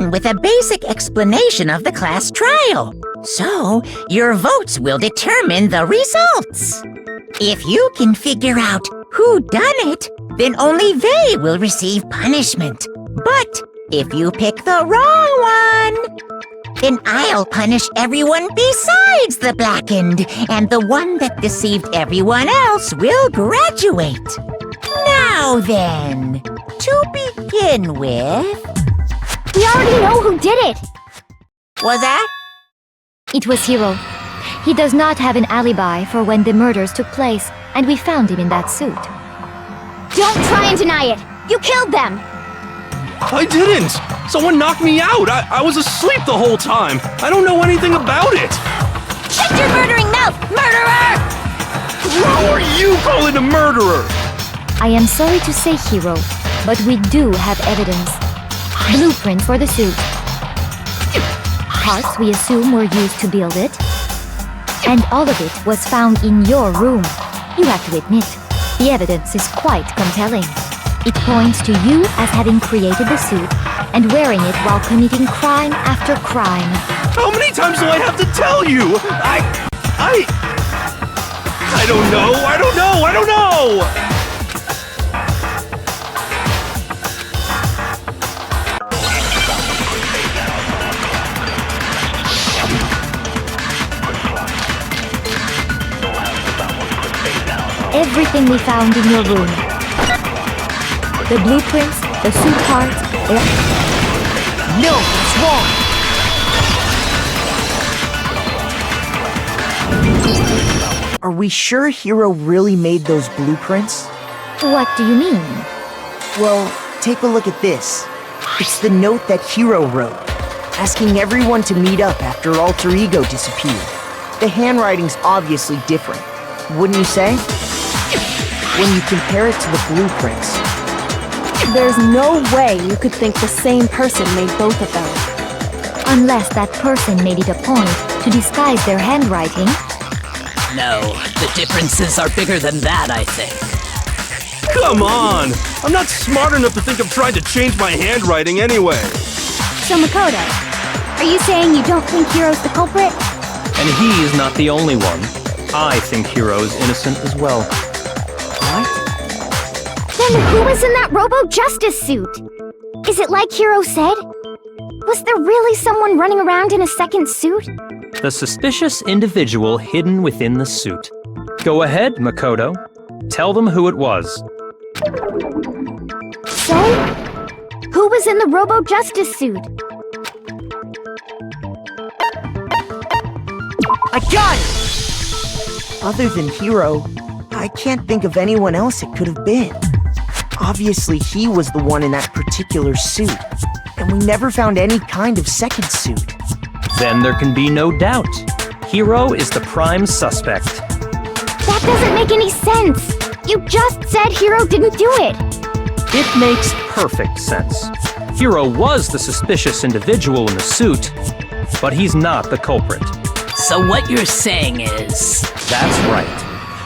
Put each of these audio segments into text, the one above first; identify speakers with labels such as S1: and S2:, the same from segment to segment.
S1: begin with a basic explanation of the class trial. So, your votes will determine the results. If you can figure out who done it, then only they will receive punishment. But if you pick the wrong one, then I'll punish everyone besides the blackened, and the one that deceived everyone else will graduate. Now then, to begin with...
S2: We already know who did it!
S1: Was that?
S2: It was Hiro. He does not have an alibi for when the murders took place, and we found him in that suit. Don't try and deny it! You killed them!
S3: I didn't! Someone knocked me out! I was asleep the whole time! I don't know anything about it!
S2: Shut your murdering mouth, murderer!
S3: Who are you calling a murderer?
S2: I am sorry to say, Hiro, but we do have evidence. Blueprints for the suit. Parts we assume were used to build it. And all of it was found in your room. You have to admit, the evidence is quite compelling. It points to you as having created the suit and wearing it while committing crime after crime.
S3: How many times do I have to tell you? I don't know!
S2: Everything we found in your room. The blueprints, the suit parts,
S1: No, it's wrong.
S4: Are we sure Hiro really made those blueprints?
S2: What do you mean?
S4: Well, take a look at this. It's the note that Hiro wrote, asking everyone to meet up after Alter Ego disappeared. The handwriting's obviously different, wouldn't you say? When you compare it to the blueprints.
S5: There's no way you could think the same person made both of them.
S2: Unless that person made it a point to disguise their handwriting.
S6: No, the differences are bigger than that, I think.
S3: Come on! I'm not smart enough to think of trying to change my handwriting anyway.
S2: So Makoto, are you saying you don't think Hiro's the culprit?
S7: And he is not the only one. I think Hiro is innocent as well.
S4: What?
S2: Then who was in that Robo-Justice suit? Is it like Hiro said? Was there really someone running around in a second suit?
S7: The suspicious individual hidden within the suit. Go ahead, Makoto. Tell them who it was.
S2: So, who was in the Robo-Justice suit?
S4: I got it! Other than Hiro, I can't think of anyone else it could have been. Obviously, he was the one in that particular suit, and we never found any kind of second suit.
S7: Then there can be no doubt. Hiro is the prime suspect.
S2: That doesn't make any sense! You just said Hiro didn't do it!
S7: It makes perfect sense. Hiro was the suspicious individual in the suit, but he's not the culprit.
S6: So what you're saying is...
S7: That's right.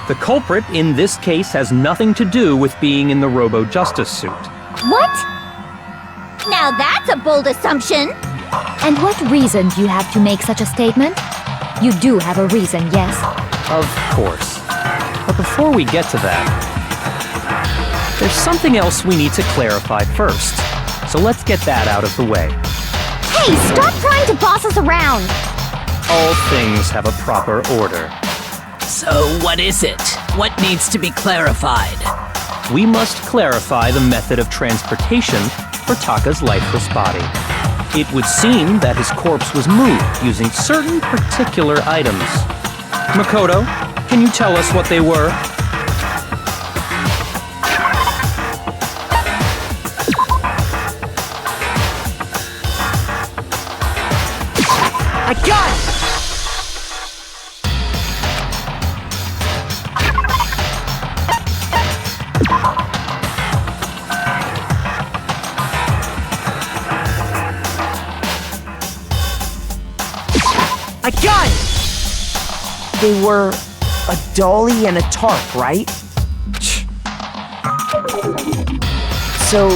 S7: The culprit in this case has nothing to do with being in the Robo-Justice suit.
S2: What? Now that's a bold assumption! And what reason do you have to make such a statement? You do have a reason, yes?
S7: Of course. But before we get to that, there's something else we need to clarify first. So let's get that out of the way.
S2: Hey, stop trying to boss us around!
S7: All things have a proper order.
S6: So what is it? What needs to be clarified?
S7: We must clarify the method of transportation for Taka's lifeless body. It would seem that his corpse was moved using certain particular items. Makoto, can you tell us what they were?
S4: I got it! I got it! They were a dolly and a tarp, right? So,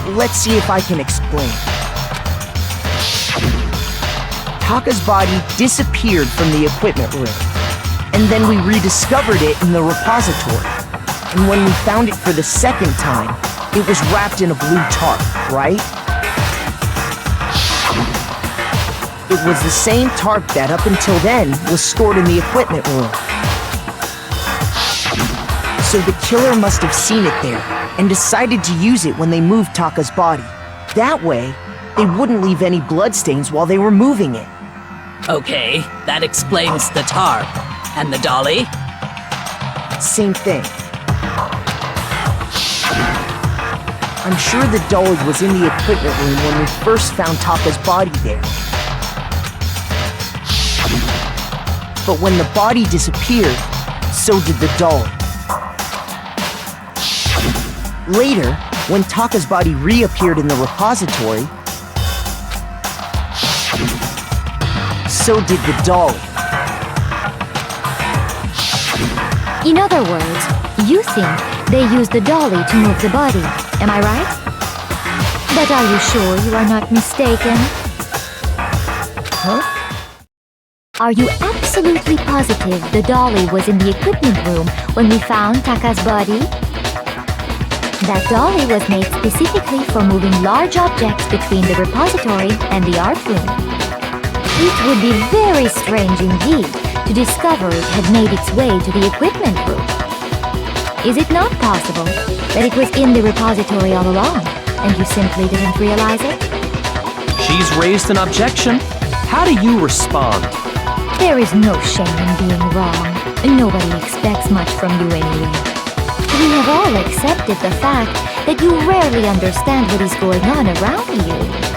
S4: let's see if I can explain. Taka's body disappeared from the equipment room. And then we rediscovered it in the repository. And when we found it for the second time, it was wrapped in a blue tarp, right? It was the same tarp that up until then was stored in the equipment room. So the killer must have seen it there and decided to use it when they moved Taka's body. That way, they wouldn't leave any bloodstains while they were moving it.
S6: Okay, that explains the tarp. And the dolly?
S4: Same thing. I'm sure the dolly was in the equipment room when we first found Taka's body there. But when the body disappeared, so did the dolly. Later, when Taka's body reappeared in the repository, so did the dolly.
S2: In other words, you think they used the dolly to move the body, am I right? But are you sure you are not mistaken?
S4: Huh?
S2: Are you absolutely positive the dolly was in the equipment room when we found Taka's body? That dolly was made specifically for moving large objects between the repository and the art room. It would be very strange indeed to discover it had made its way to the equipment room. Is it not possible that it was in the repository all along, and you simply didn't realize it?
S7: She's raised an objection. How do you respond?
S2: There is no shame in being wrong. Nobody expects much from you anyway. We have all accepted the fact that you rarely understand what is going on around you.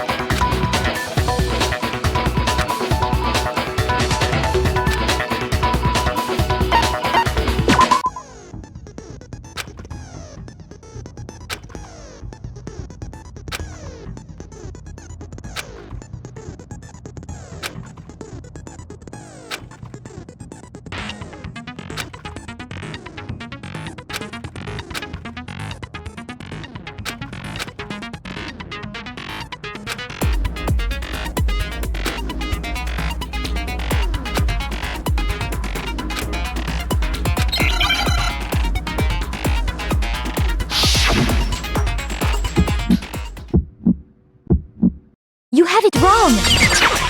S2: You have it wrong!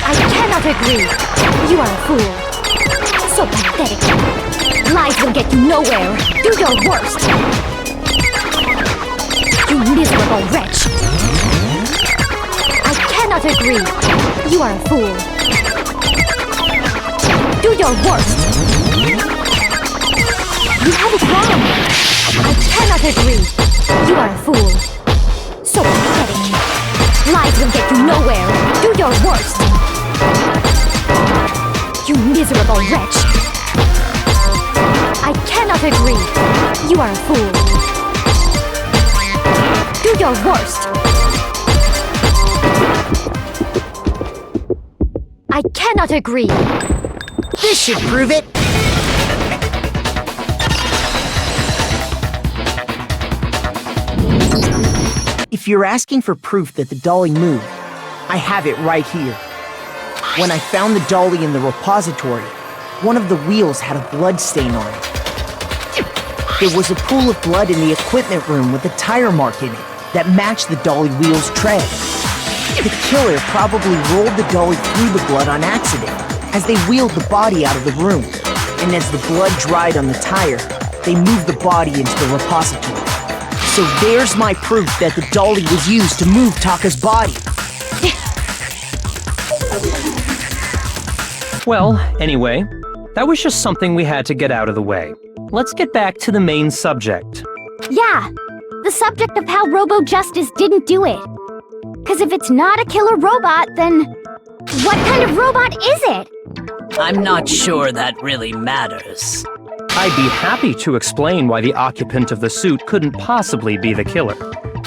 S2: I cannot agree! You are a fool! So pathetic! Lies will get you nowhere! Do your worst! You miserable wretch! I cannot agree! You are a fool! Do your worst! You have it wrong! I cannot agree! You are a fool! So pathetic! Lies will get you nowhere! Do your worst! You miserable wretch! I cannot agree! You are a fool! Do your worst! I cannot agree!
S4: This should prove it! If you're asking for proof that the dolly moved, I have it right here. When I found the dolly in the repository, one of the wheels had a blood stain on it. There was a pool of blood in the equipment room with a tire mark in it that matched the dolly wheel's tread. The killer probably rolled the dolly through the blood on accident as they wheeled the body out of the room. And as the blood dried on the tire, they moved the body into the repository. So there's my proof that the dolly was used to move Taka's body.
S7: Well, anyway, that was just something we had to get out of the way. Let's get back to the main subject.
S8: Yeah, the subject of how Robo-Justice didn't do it. Because if it's not a killer robot, then what kind of robot is it?
S6: I'm not sure that really matters.
S7: I'd be happy to explain why the occupant of the suit couldn't possibly be the killer.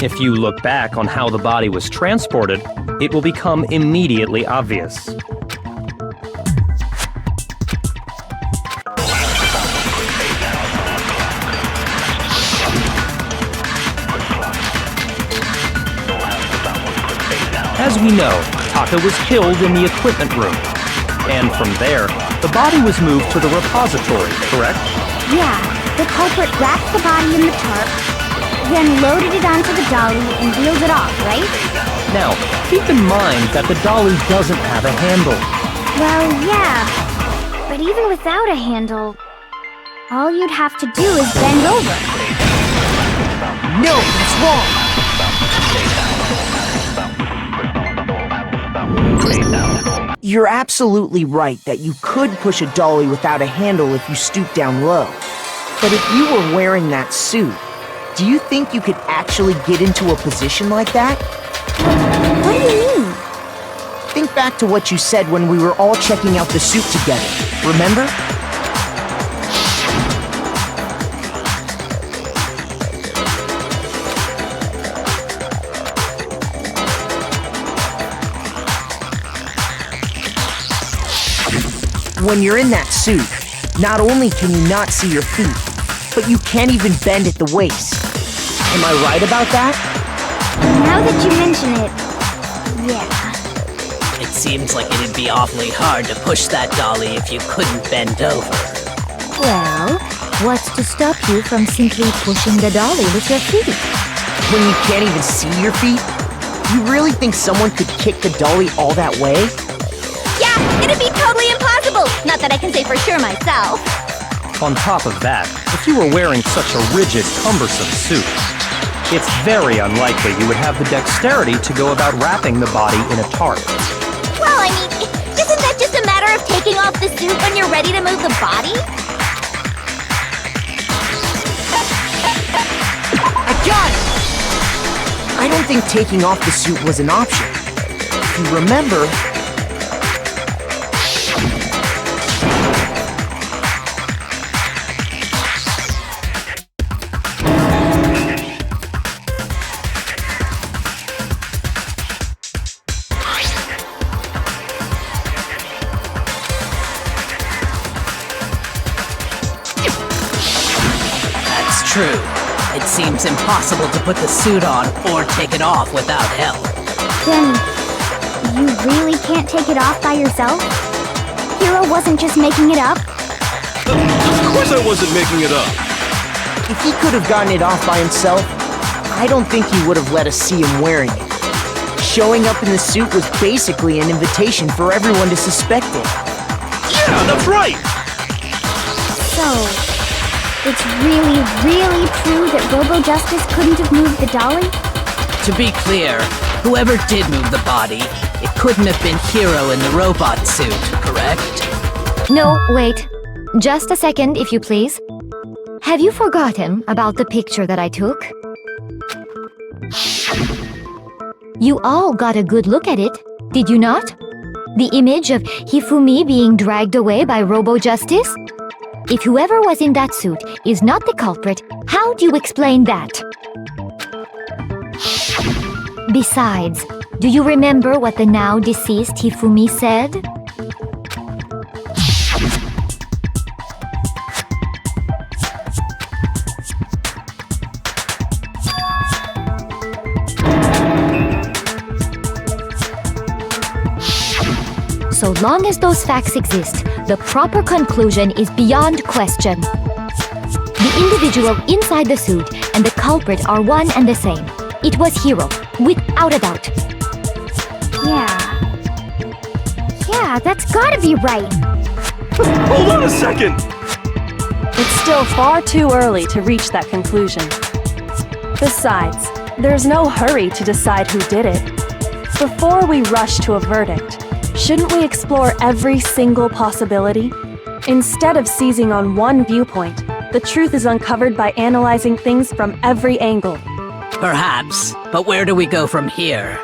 S7: If you look back on how the body was transported, it will become immediately obvious. As we know, Taka was killed in the equipment room. And from there, the body was moved to the repository, correct?
S8: Yeah, the culprit wrapped the body in the tarp, then loaded it onto the dolly and wheeled it off, right?
S7: Now, keep in mind that the dolly doesn't have a handle.
S8: Well, yeah. But even without a handle, all you'd have to do is bend over.
S4: No, that's wrong! You're absolutely right that you could push a dolly without a handle if you stoop down low. But if you were wearing that suit, do you think you could actually get into a position like that?
S8: What do you mean?
S4: Think back to what you said when we were all checking out the suit together, remember? When you're in that suit, not only can you not see your feet, but you can't even bend at the waist. Am I right about that?
S8: Now that you mention it, yeah.
S6: It seems like it'd be awfully hard to push that dolly if you couldn't bend over.
S2: Well, what's to stop you from simply pushing the dolly with your feet?
S4: When you can't even see your feet? You really think someone could kick the dolly all that way?
S8: Yeah, it'd be totally impossible! Not that I can say for sure myself.
S7: On top of that, if you were wearing such a rigid, cumbersome suit, it's very unlikely you would have the dexterity to go about wrapping the body in a tarp.
S8: Well, I mean, isn't that just a matter of taking off the suit when you're ready to move the body?
S4: I got it! I don't think taking off the suit was an option. If you remember,
S6: True. It seems impossible to put the suit on or take it off without help.
S8: Then, you really can't take it off by yourself? Hero wasn't just making it up?
S3: Of course I wasn't making it up.
S4: if he could have gotten it off by himself, I don't think he would have let us see him wearing it. Showing up in the suit was basically an invitation for everyone to suspect it.
S3: Yeah, that's right.
S8: So, it's really, really true that Robo-Justice couldn't have moved the dolly?
S6: To be clear, whoever did move the body, it couldn't have been Hero in the robot suit, correct?
S2: No, wait. Just a second, if you please. Have you forgotten about the picture that I took? You all got a good look at it, did you not? The image of Hifumi being dragged away by Robo-Justice? If whoever was in that suit is not the culprit, how do you explain that? Besides, do you remember what the now deceased Hifumi said? So long as those facts exist, the proper conclusion is beyond question. The individual inside the suit and the culprit are one and the same. It was Hero, without a doubt.
S8: Yeah, that's gotta be right.
S3: Hold on a second.
S5: It's still far too early to reach that conclusion. Besides, there's no hurry to decide who did it. Before we rush to a verdict, shouldn't we explore every single possibility? Instead of seizing on one viewpoint, the truth is uncovered by analyzing things from every angle.
S6: Perhaps, but where do we go from here?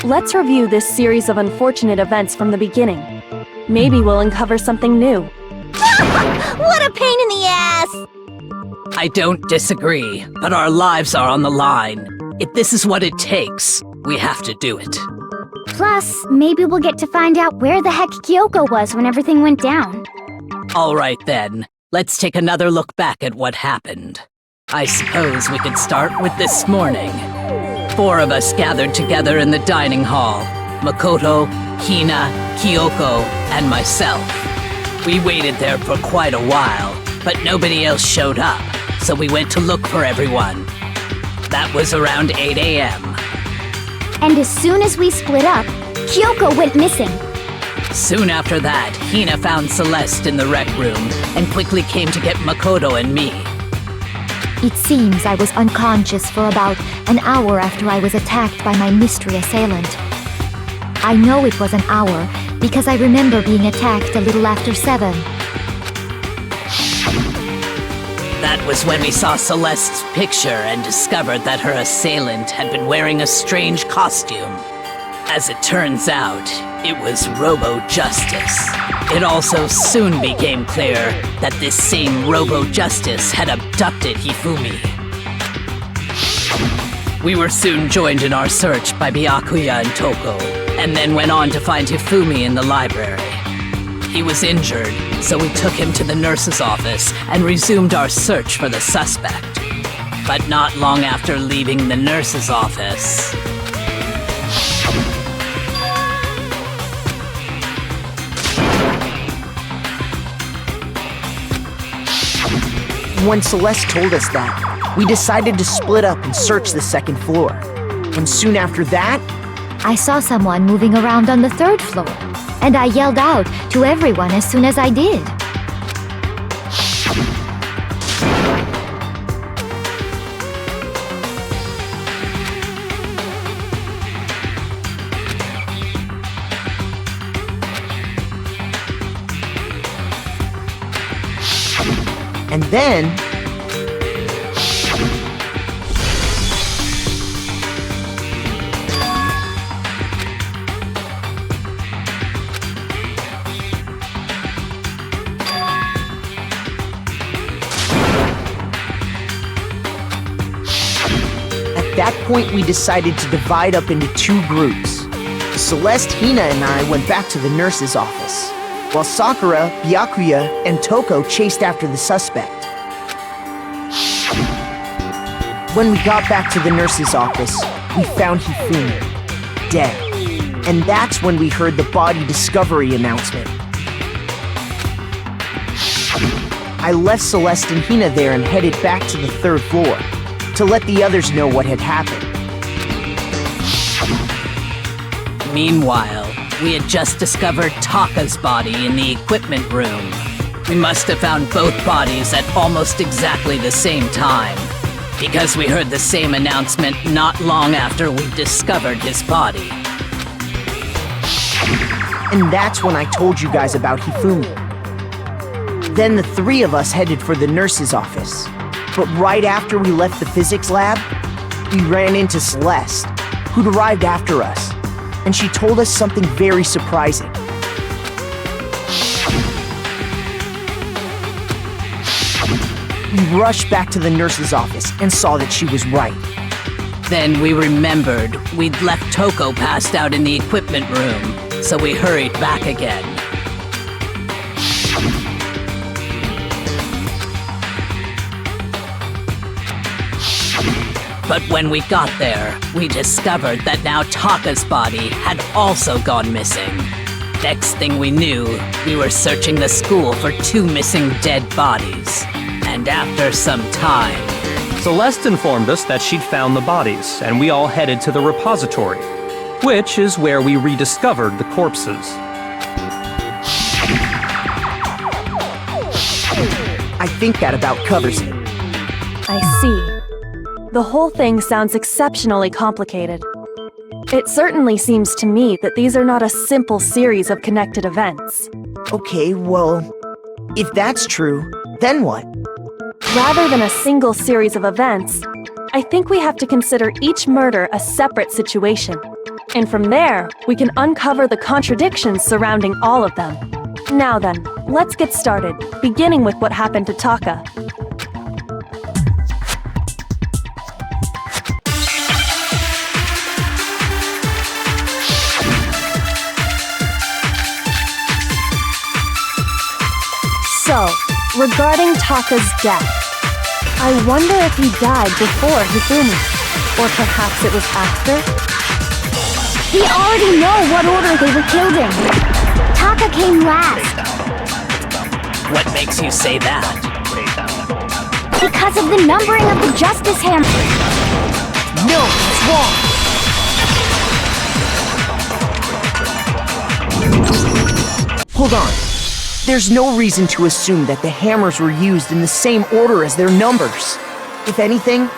S5: Let's review this series of unfortunate events from the beginning. Maybe we'll uncover something new.
S8: What a pain in the ass!
S6: I don't disagree, but our lives are on the line. If this is what it takes, we have to do it.
S8: Plus, maybe we'll get to find out where the heck Kyoko was when everything went down.
S6: All right then, let's take another look back at what happened. I suppose we could start with this morning. 4 of us gathered together in the dining hall. Makoto, Hina, Kyoko, and myself. We waited there for quite a while, but nobody else showed up, so we went to look for everyone. That was around 8 a.m.
S8: And as soon as we split up, Kyoko went missing.
S6: Soon after that, Hina found Celeste in the rec room and quickly came to get Makoto and me.
S2: It seems I was unconscious for about an hour after I was attacked by my mystery assailant. I know it was an hour because I remember being attacked a little after 7.
S6: That was when we saw Celeste's picture and discovered that her assailant had been wearing a strange costume. As it turns out, it was Robo-Justice. It also soon became clear that this same Robo-Justice had abducted Hifumi. We were soon joined in our search by Byakuya and Toko, and then went on to find Hifumi in the library. He was injured, so we took him to the nurse's office and resumed our search for the suspect. But not long after leaving the nurse's office...
S4: When Celeste told us that, we decided to split up and search the second floor. And soon after that,
S2: I saw someone moving around on the 3rd floor, and I yelled out to everyone as soon as I did.
S4: and then... At that point, we decided to divide up into 2 groups. Celeste, Hina, and I went back to the nurse's office, while Sakura, Byakuya, and Toko chased after the suspect. When we got back to the nurse's office, we found Hifumi, dead. And that's when we heard the body discovery announcement. I left Celeste and Hina there and headed back to the 3rd floor to let the others know what had happened.
S6: Meanwhile, we had just discovered Taka's body in the equipment room. We must have found both bodies at almost exactly the same time, because we heard the same announcement not long after we discovered his body.
S4: And that's when I told you guys about Hifumi. Then the 3 of us headed for the nurse's office. But right after we left the physics lab, we ran into Celeste, who'd arrived after us, and she told us something very surprising. We rushed back to the nurse's office and saw that she was right.
S6: Then we remembered we'd left Toko passed out in the equipment room, so we hurried back again. But when we got there, we discovered that now Taka's body had also gone missing. Next thing we knew, we were searching the school for 2 missing dead bodies. And after some time...
S7: Celeste informed us that she'd found the bodies, and we all headed to the repository, which is where we rediscovered the corpses.
S4: I think that about covers it.
S5: I see. The whole thing sounds exceptionally complicated. It certainly seems to me that these are not a simple series of connected events.
S4: Okay, well, if that's true, then what?
S5: Rather than a single series of events, I think we have to consider each murder a separate situation. And from there, we can uncover the contradictions surrounding all of them. Now then, let's get started, beginning with what happened to Taka. So, regarding Taka's death, I wonder if he died before Hifumi, or perhaps it was after?
S8: We already know what order they were killed in. Taka came last.
S6: What makes you say that?
S8: Because of the numbering of the Justice Hammer.
S4: No, it's wrong. Hold on. There's no reason to assume that the hammers were used in the same order as their numbers. If anything,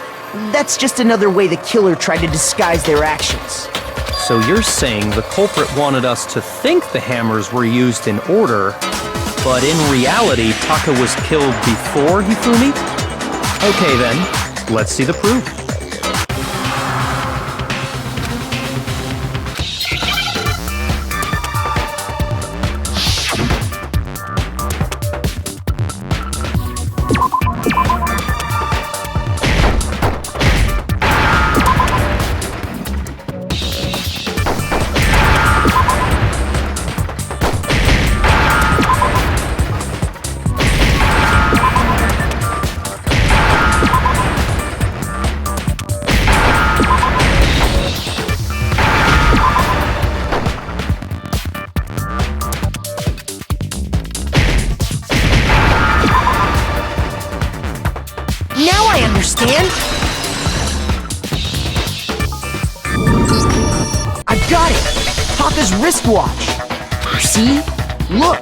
S4: that's just another way the killer tried to disguise their actions.
S7: So you're saying the culprit wanted us to think the hammers were used in order, but in reality, Taka was killed before Hifumi? Okay then, let's see the proof.
S4: Now I understand! I've got it! Taka's wristwatch! See? Look!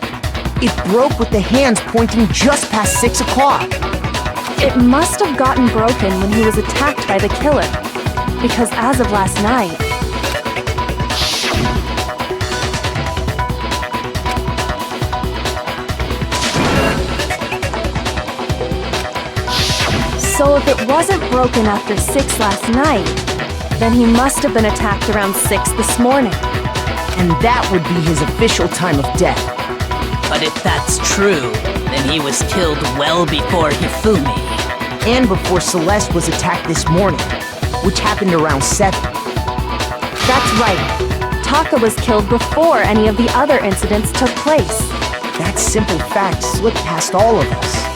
S4: It broke with the hands pointing just past 6 o'clock.
S5: It must have gotten broken when he was attacked by the killer. Because as of last night, so if it wasn't broken after 6 last night, then he must have been attacked around 6 this morning.
S4: And that would be his official time of death.
S6: But if that's true, then he was killed well before Hifumi.
S4: And before Celeste was attacked this morning, which happened around 7.
S5: That's right. Taka was killed before any of the other incidents took place.
S4: That simple fact slipped past all of us.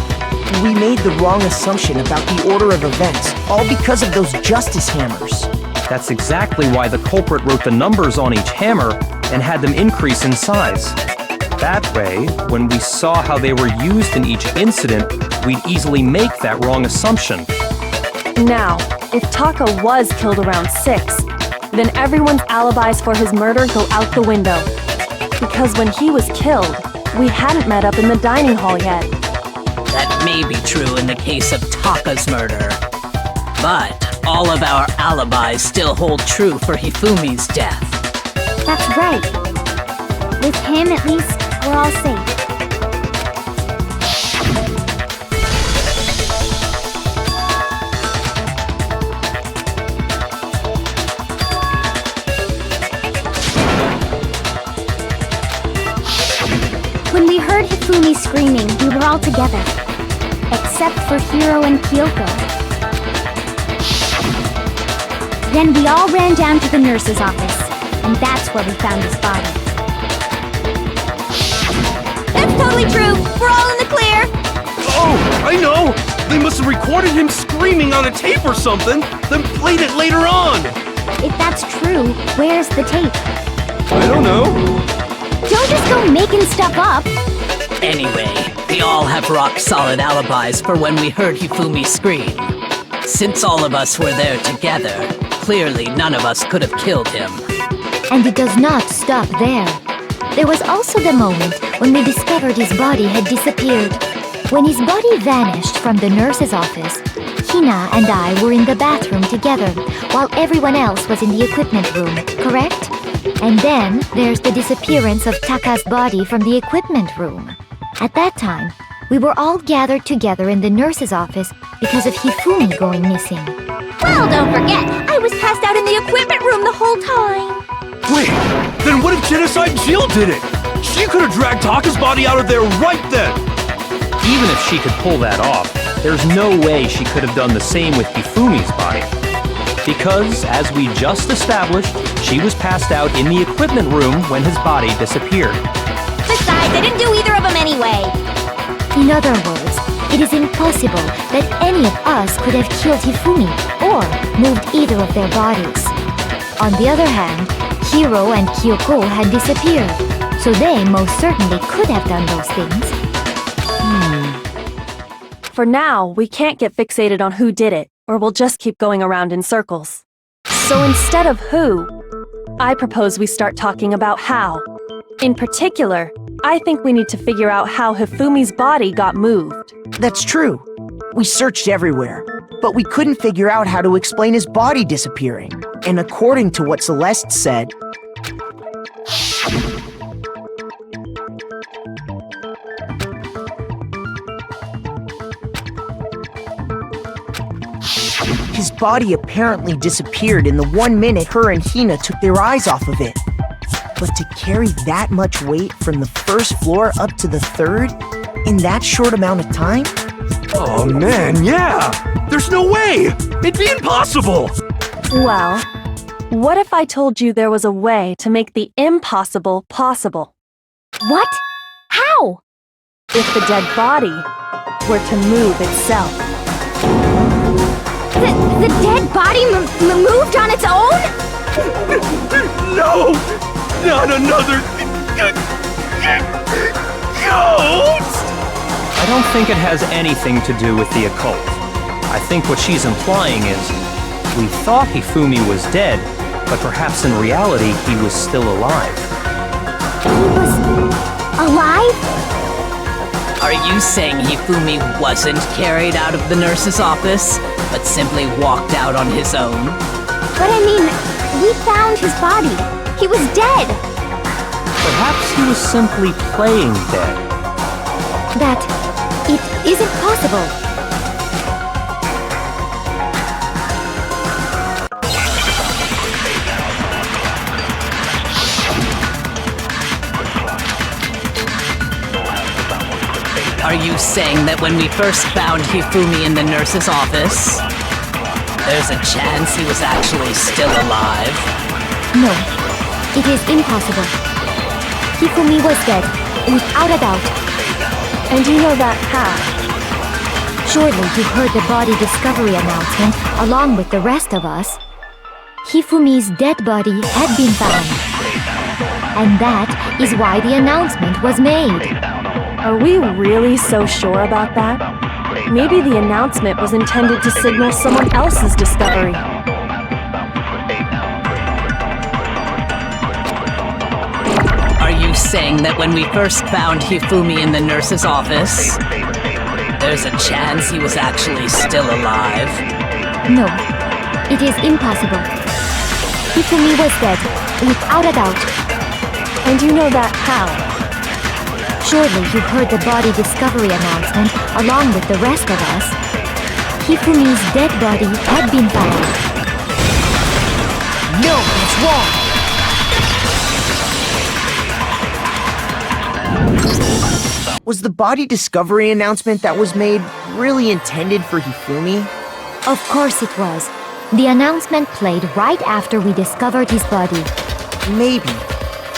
S4: We made the wrong assumption about the order of events, all because of those justice hammers.
S7: That's exactly why the culprit wrote the numbers on each hammer and had them increase in size. That way, when we saw how they were used in each incident, we'd easily make that wrong assumption.
S5: Now, if Taka was killed around 6, then everyone's alibis for his murder go out the window. Because when he was killed, we hadn't met up in the dining hall yet.
S6: That may be true in the case of Taka's murder. But all of our alibis still hold true for Hifumi's death.
S8: That's right. With him, at least, we're all safe. When we heard Hifumi screaming, we were all together. Except for Hiro and Kyoko. Then we all ran down to the nurse's office, and that's where we found his body.
S9: That's totally true! We're all in the clear!
S3: Oh, I know! They must have recorded him screaming on a tape or something, then played it later on!
S8: If that's true, where's the tape?
S3: I don't know.
S8: Don't just go making stuff up!
S6: Anyway, we all have rock-solid alibis for when we heard Hifumi scream. Since all of us were there together, clearly none of us could have killed him.
S2: And it does not stop there. There was also the moment when we discovered his body had disappeared. When his body vanished from the nurse's office, Hina and I were in the bathroom together, while everyone else was in the equipment room, correct? And then there's the disappearance of Taka's body from the equipment room. At that time, we were all gathered together in the nurse's office because of Hifumi going missing.
S9: Well, don't forget, I was passed out in the equipment room the whole time!
S3: Wait, then what if Genocide Jill did it? She could have dragged Taka's body out of there right then!
S7: Even if she could pull that off, there's no way she could have done the same with Hifumi's body. Because, as we just established, she was passed out in the equipment room when his body disappeared.
S9: Besides, I didn't do either of them anyway!
S2: In other words, it is impossible that any of us could have killed Hifumi or moved either of their bodies. On the other hand, Hiro and Kyoko had disappeared, so they most certainly could have done those things.
S5: For now, we can't get fixated on who did it, or we'll just keep going around in circles. So instead of who, I propose we start talking about how. In particular, I think we need to figure out how Hifumi's body got moved.
S4: That's true. We searched everywhere, but we couldn't figure out how to explain his body disappearing. And according to what Celeste said, his body apparently disappeared in the 1 minute her and Hina took their eyes off of it. But to carry that much weight from the first floor up to the third in that short amount of time?
S3: Oh man, yeah! There's no way! It'd be impossible!
S5: Well, what if I told you there was a way to make the impossible possible?
S8: What? How?
S5: If the dead body were to move itself.
S8: The dead body moved on its own?
S3: No! Not another... ghost!
S7: I don't think it has anything to do with the occult. I think what she's implying is, we thought Hifumi was dead, but perhaps in reality he was still alive.
S8: He was alive?
S6: Are you saying Hifumi wasn't carried out of the nurse's office, but simply walked out on his own?
S8: But I mean, we found his body. He was dead.
S7: Perhaps he was simply playing dead.
S2: That it isn't possible.
S6: Are you saying that when we first found Hifumi in the nurse's office, there's a chance he was actually still alive?
S2: No, it is impossible. Hifumi was dead, without a doubt.
S5: And you know that how?
S2: Surely you heard the body discovery announcement along with the rest of us. Hifumi's dead body had been found. And that is why the announcement was made.
S5: Are we really so sure about that? Maybe the announcement was intended to signal someone else's discovery.
S6: Are you saying that when we first found Hifumi in the nurse's office, there's a chance he was actually still alive?
S2: No, it is impossible. Hifumi was dead, without a doubt.
S5: And you know that how?
S2: Surely you heard the body discovery announcement along with the rest of us. Hifumi's dead body had been found.
S4: no, that's wrong! Was the body discovery announcement that was made really intended for Hifumi?
S2: Of course it was. The announcement played right after we discovered his body.
S4: Maybe.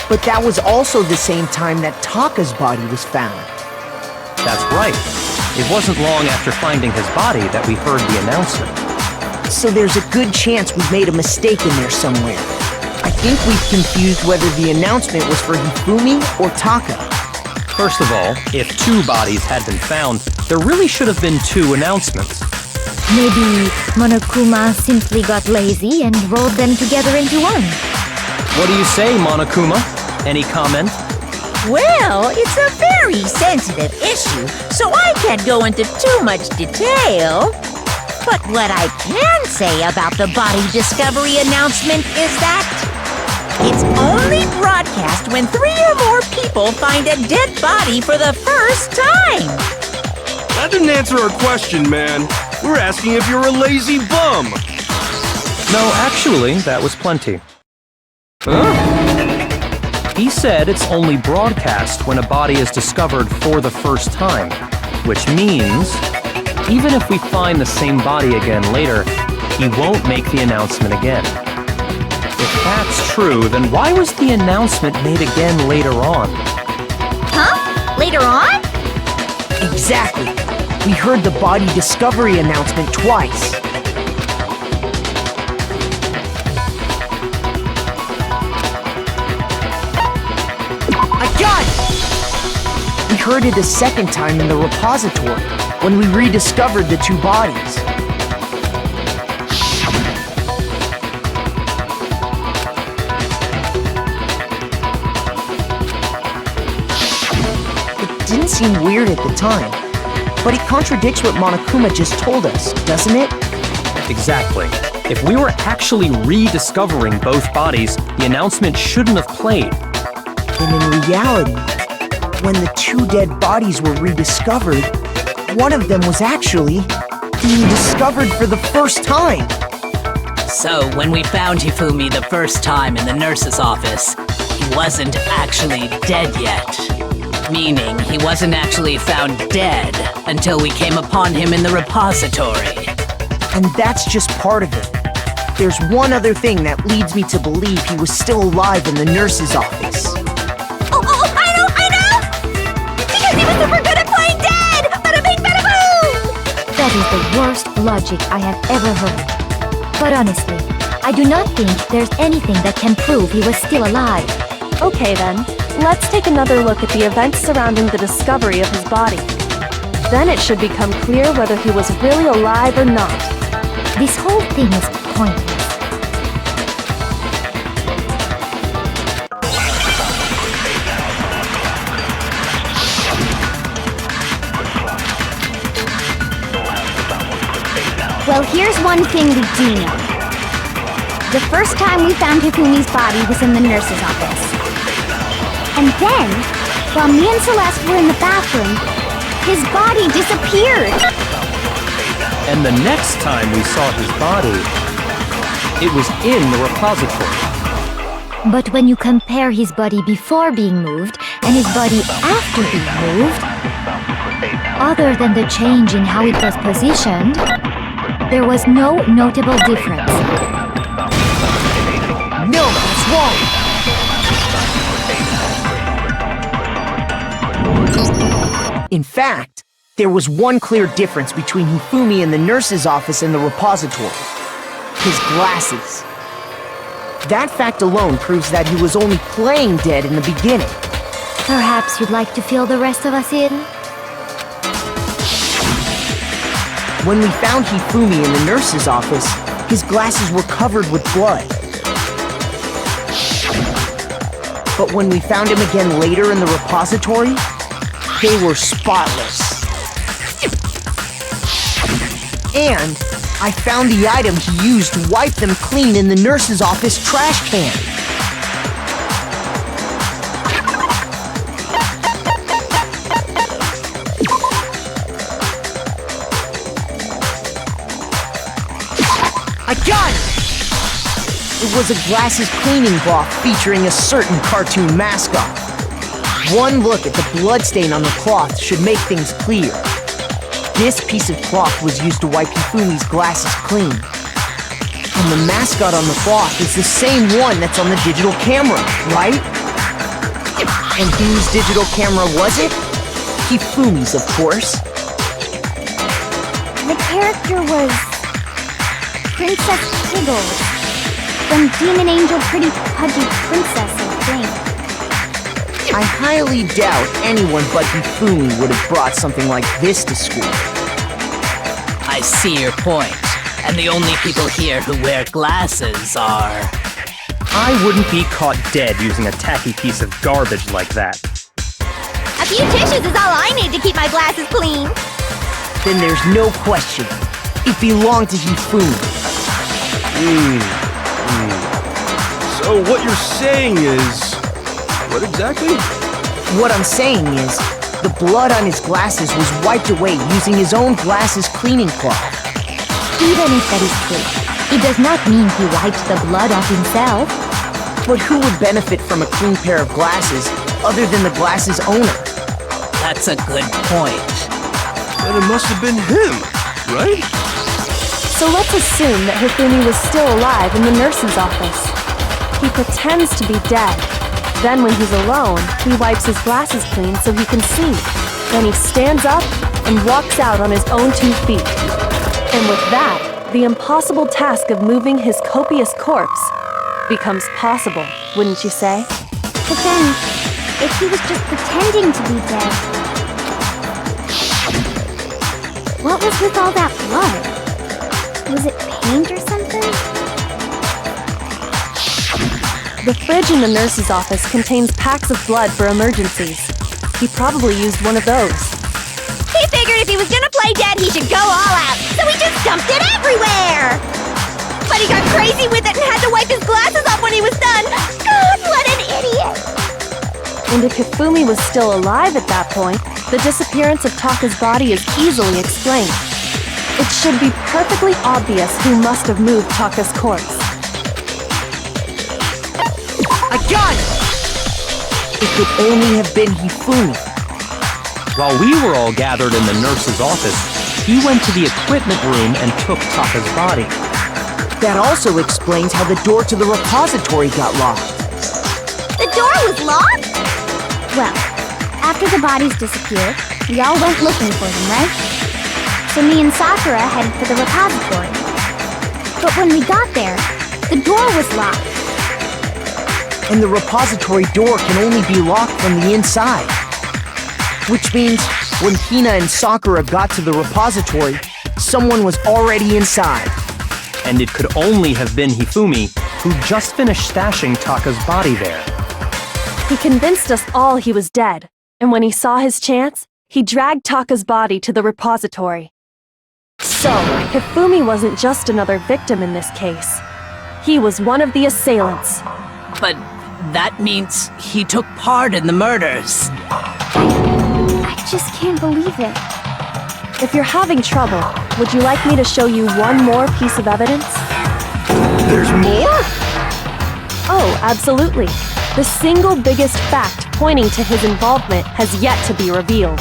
S4: But that was also the same time that Taka's body was found.
S7: That's right. It wasn't long after finding his body that we heard the announcement.
S4: So there's a good chance we've made a mistake in there somewhere. I think we've confused whether the announcement was for Hifumi or Taka.
S7: First of all, if 2 bodies had been found, there really should have been 2 announcements.
S2: Maybe Monokuma simply got lazy and rolled them together into one.
S7: What do you say, Monokuma? Any comment?
S1: Well, it's a very sensitive issue, so I can't go into too much detail. But what I can say about the body discovery announcement is that it's only broadcast when 3 or more people find a dead body for the first time.
S3: That didn't answer our question, man. We're asking if you're a lazy bum.
S7: No, actually, that was plenty. Huh? He said it's only broadcast when a body is discovered for the first time, which means even if we find the same body again later, he won't make the announcement again. If that's true, then why was the announcement made again later on?
S8: Huh? Later on?
S4: Exactly. We heard the body discovery announcement twice. heard it a second time in the repository when we rediscovered the two bodies. It didn't seem weird at the time, but it contradicts what Monokuma just told us, doesn't it?
S7: Exactly. If we were actually rediscovering both bodies, the announcement shouldn't have played.
S4: And in reality, when the two dead bodies were rediscovered, one of them was actually being discovered for the first time.
S6: So, when we found Hifumi the first time in the nurse's office, he wasn't actually dead yet. Meaning, he wasn't actually found dead until we came upon him in the repository.
S4: And that's just part of it. There's one other thing that leads me to believe he was still alive in the nurse's office.
S9: Oh, I know! Because he was super good at playing dead! Bada bing, bada boom!
S2: That is the worst logic I have ever heard. But honestly, I do not think there's anything that can prove he was still alive.
S5: Okay then, let's take another look at the events surrounding the discovery of his body. Then it should become clear whether he was really alive or not.
S2: This whole thing is pointless.
S8: Well, here's one thing we do know. The first time we found Hifumi's body was in the nurse's office. And then, while me and Celeste were in the bathroom, his body disappeared.
S7: And the next time we saw his body, it was in the repository.
S2: But when you compare his body before being moved and his body after being moved, other than the change in how it was positioned, there was no notable difference.
S4: No, that's wrong! In fact, there was one clear difference between Hifumi in the nurse's office and the repository. His glasses. That fact alone proves that he was only playing dead in the beginning.
S2: Perhaps you'd like to fill the rest of us in?
S4: When we found Hifumi in the nurse's office, his glasses were covered with blood. But when we found him again later in the repository, they were spotless. And I found the item he used to wipe them clean in the nurse's office trash can. I got it! It was a glasses cleaning cloth featuring a certain cartoon mascot. One look at the bloodstain on the cloth should make things clear. This piece of cloth was used to wipe Hifumi's glasses clean. And the mascot on the cloth is the same one that's on the digital camera, right? And whose digital camera was it? Hifumi's, of course.
S8: The character was Princess Piggles from Demon Angel Pretty Pudgy Princess, I think.
S4: I highly doubt anyone but Hifumi would have brought something like this to school.
S6: I see your point. And the only people here who wear glasses are...
S7: I wouldn't be caught dead using a tacky piece of garbage like that.
S9: A few tissues is all I need to keep my glasses clean.
S4: Then there's no question. It belonged to Hifumi.
S3: So what you're saying is... What exactly?
S4: What I'm saying is, the blood on his glasses was wiped away using his own glasses cleaning cloth.
S2: Even if that is true, it does not mean he wiped the blood off himself.
S4: But who would benefit from a clean pair of glasses other than the glasses owner?
S6: That's a good point.
S3: Then it must have been him, right?
S5: So let's assume that Hifumi was still alive in the nurse's office. He pretends to be dead. Then when he's alone, he wipes his glasses clean so he can see. Then he stands up and walks out on his own 2 feet. And with that, the impossible task of moving his copious corpse becomes possible, wouldn't you say?
S8: But then, if he was just pretending to be dead, What was with all that blood? Was it paint or something?
S5: The fridge in the nurse's office contains packs of blood for emergencies. He probably used one of those.
S9: He figured if he was gonna play dead, he should go all out, so he just dumped it everywhere! But he got crazy with it and had to wipe his glasses off when he was done! God, what an idiot!
S5: And if Hifumi was still alive at that point, the disappearance of Taka's body is easily explained. It should be perfectly obvious who must have moved Taka's corpse.
S4: I got it! It could only have been Hifumi.
S7: While we were all gathered in the nurse's office, he went to the equipment room and took Taka's body.
S4: That also explains how the door to the repository got locked.
S9: The door was locked?
S8: Well, after the bodies disappeared, we all went looking for them, right? So me and Sakura headed for the repository. But when we got there, the door was locked.
S4: And the repository door can only be locked from the inside. Which means when Hina and Sakura got to the repository, someone was already inside.
S7: And it could only have been Hifumi, who just finished stashing Taka's body there.
S5: He convinced us all he was dead, and when he saw his chance, he dragged Taka's body to the repository. So, Hifumi wasn't just another victim in this case. He was one of the assailants.
S6: But that means he took part in the murders.
S8: I just can't believe it.
S5: If you're having trouble, would you like me to show you one more piece of evidence?
S3: There's more?
S5: Oh, absolutely. The single biggest fact pointing to his involvement has yet to be revealed.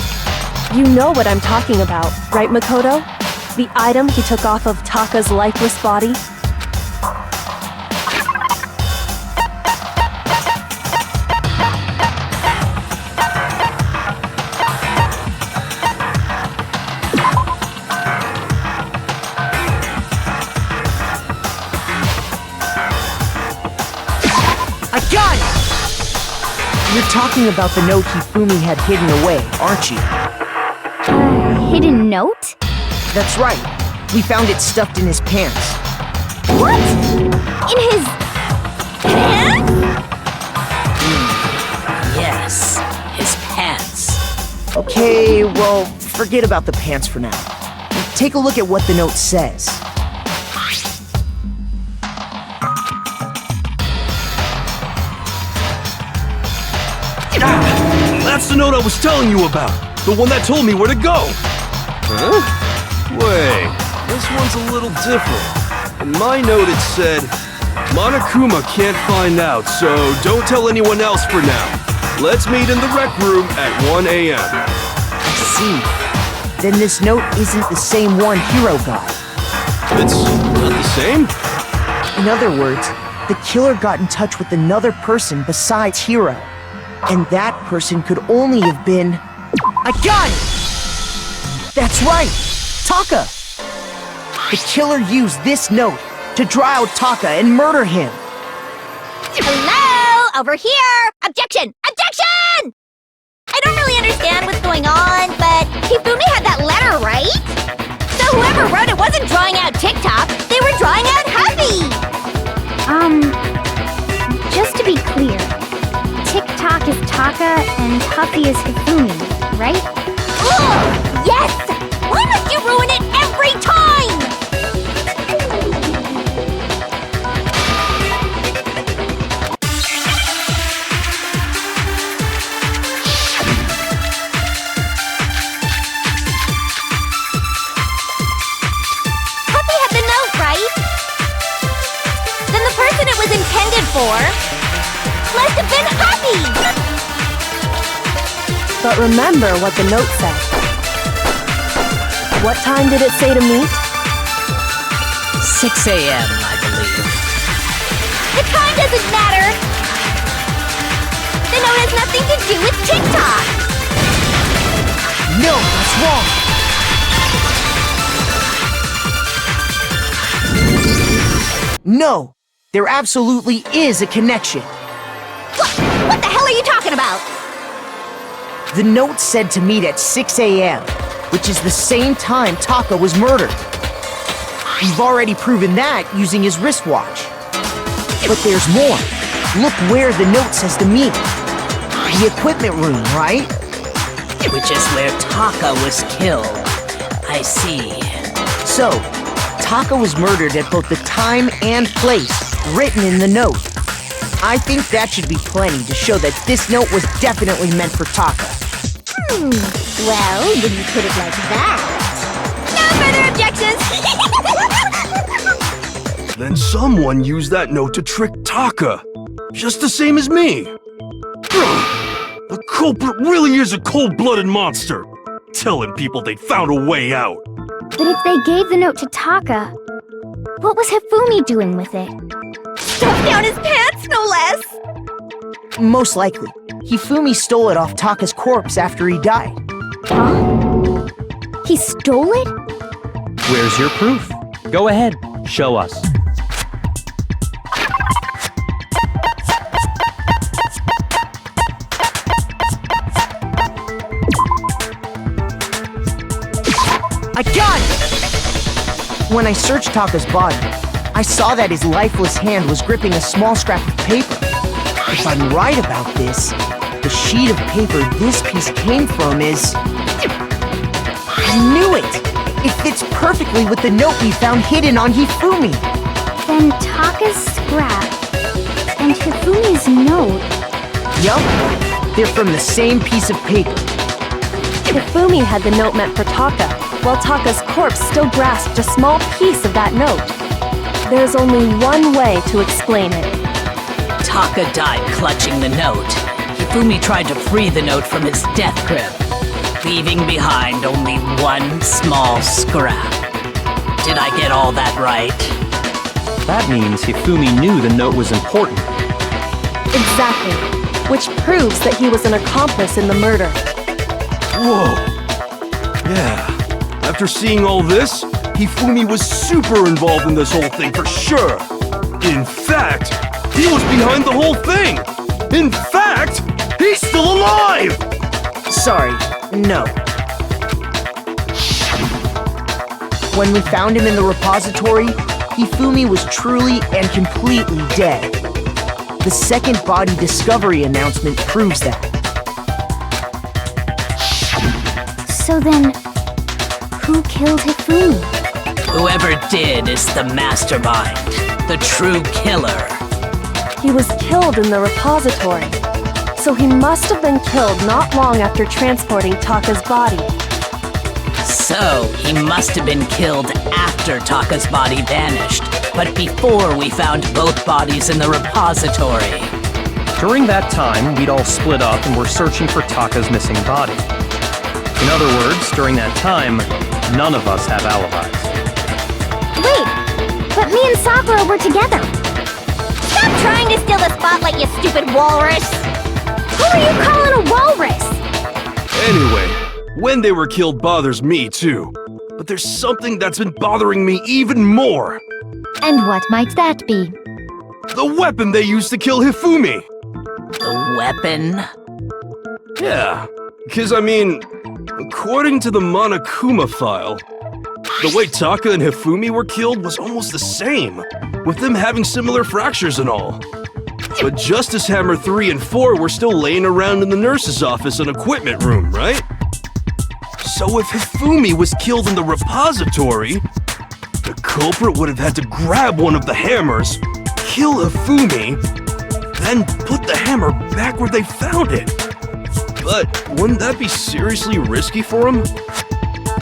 S5: You know what I'm talking about, right, Makoto? The item he took off of Taka's lifeless body?
S4: I got it! You're talking about the note Hifumi had hidden away, aren't you?
S8: Hidden note?
S4: That's right. We found it stuffed in his pants.
S8: What? In his pants?
S6: Yes, his pants.
S4: Okay, well, forget about the pants for now. Take a look at what the note says.
S3: That's the note I was telling you about. The one that told me where to go. Huh? Wait, this one's a little different. In my note it said, Monokuma can't find out, so don't tell anyone else for now. Let's meet in the rec room at 1 a.m.
S4: I see. Then this note isn't the same one Hiro got.
S3: It's not the same?
S4: In other words, the killer got in touch with another person besides Hiro. And that person could only have been... I got it! That's right! Taka! The killer used this note to draw out Taka and murder him.
S9: Hello? Over here! Objection! Objection! I don't really understand what's going on, but Hifumi had that letter, right? So whoever wrote it wasn't drawing out TikTok, they were drawing out Happy!
S8: Just to be clear, TikTok is Taka and Huffy is Hifumi, right?
S9: Ugh! Yes! Why must you ruin it every time? Happy had the note, right? Then the person it was intended for must have been Happy!
S5: But remember what the note said. What time did it say to meet?
S6: 6 a.m., I believe.
S9: The time doesn't matter! The note has nothing to do with TikTok!
S4: No, that's wrong! No, there absolutely is a connection.
S9: What the hell are you talking about?
S4: The note said to meet at 6 a.m. which is the same time Taka was murdered. We've already proven that using his wristwatch. But there's more. Look where the note says to meet. The equipment room, right?
S6: Which is where Taka was killed. I see.
S4: So, Taka was murdered at both the time and place written in the note. I think that should be plenty to show that this note was definitely meant for Taka.
S8: Well, when you put it like that.
S9: No further objections!
S3: Then someone used that note to trick Taka. Just the same as me. The culprit really is a cold-blooded monster. Telling people they found a way out.
S8: But if they gave the note to Taka, what was Hifumi doing with it?
S9: Stuffed down his pants, no less!
S4: Most likely, Hifumi stole it off Taka's corpse after he died.
S8: Huh? He stole it?
S7: Where's your proof? Go ahead, show us.
S4: I got it! When I searched Taka's body, I saw that his lifeless hand was gripping a small scrap of paper. If I'm right about this, the sheet of paper this piece came from is... I knew it! It fits perfectly with the note we found hidden on Hifumi.
S8: Then Taka's scrap and Hifumi's note.
S4: Yup, they're from the same piece of paper.
S5: Hifumi had the note meant for Taka, while Taka's corpse still grasped a small piece of that note. There's only one way to explain it.
S6: Taka died clutching the note. Hifumi tried to free the note from its death grip, leaving behind only one small scrap. Did I get all that right?
S7: That means Hifumi knew the note was important.
S5: Exactly, which proves that he was an accomplice in the murder.
S3: Whoa. Yeah. After seeing all this, Hifumi was super involved in this whole thing for sure. In fact, he was behind the whole thing. In fact, he's still alive!
S4: Sorry, no. When we found him in the repository, Hifumi was truly and completely dead. The second body discovery announcement proves that.
S8: So then, who killed Hifumi?
S6: Whoever did is the mastermind, the true killer.
S5: He was killed in the repository, so he must have been killed not long after transporting Taka's body.
S6: So, he must have been killed after Taka's body vanished, but before we found both bodies in the repository.
S7: During that time, we'd all split up and were searching for Taka's missing body. In other words, during that time, none of us have alibis.
S8: Wait, but me and Sakura were together.
S9: Stop trying to steal the spotlight, you stupid walrus!
S8: Who are you calling a walrus?
S3: Anyway, when they were killed bothers me too. But there's something that's been bothering me even more.
S2: And what might that be?
S3: The weapon they used to kill Hifumi.
S6: The weapon?
S3: Yeah, because I mean, according to the Monokuma file, the way Taka and Hifumi were killed was almost the same, with them having similar fractures and all. But Justice Hammer 3 and 4 were still laying around in the nurse's office and equipment room, right? So if Hifumi was killed in the repository, the culprit would have had to grab one of the hammers, kill Hifumi, then put the hammer back where they found it. But wouldn't that be seriously risky for him?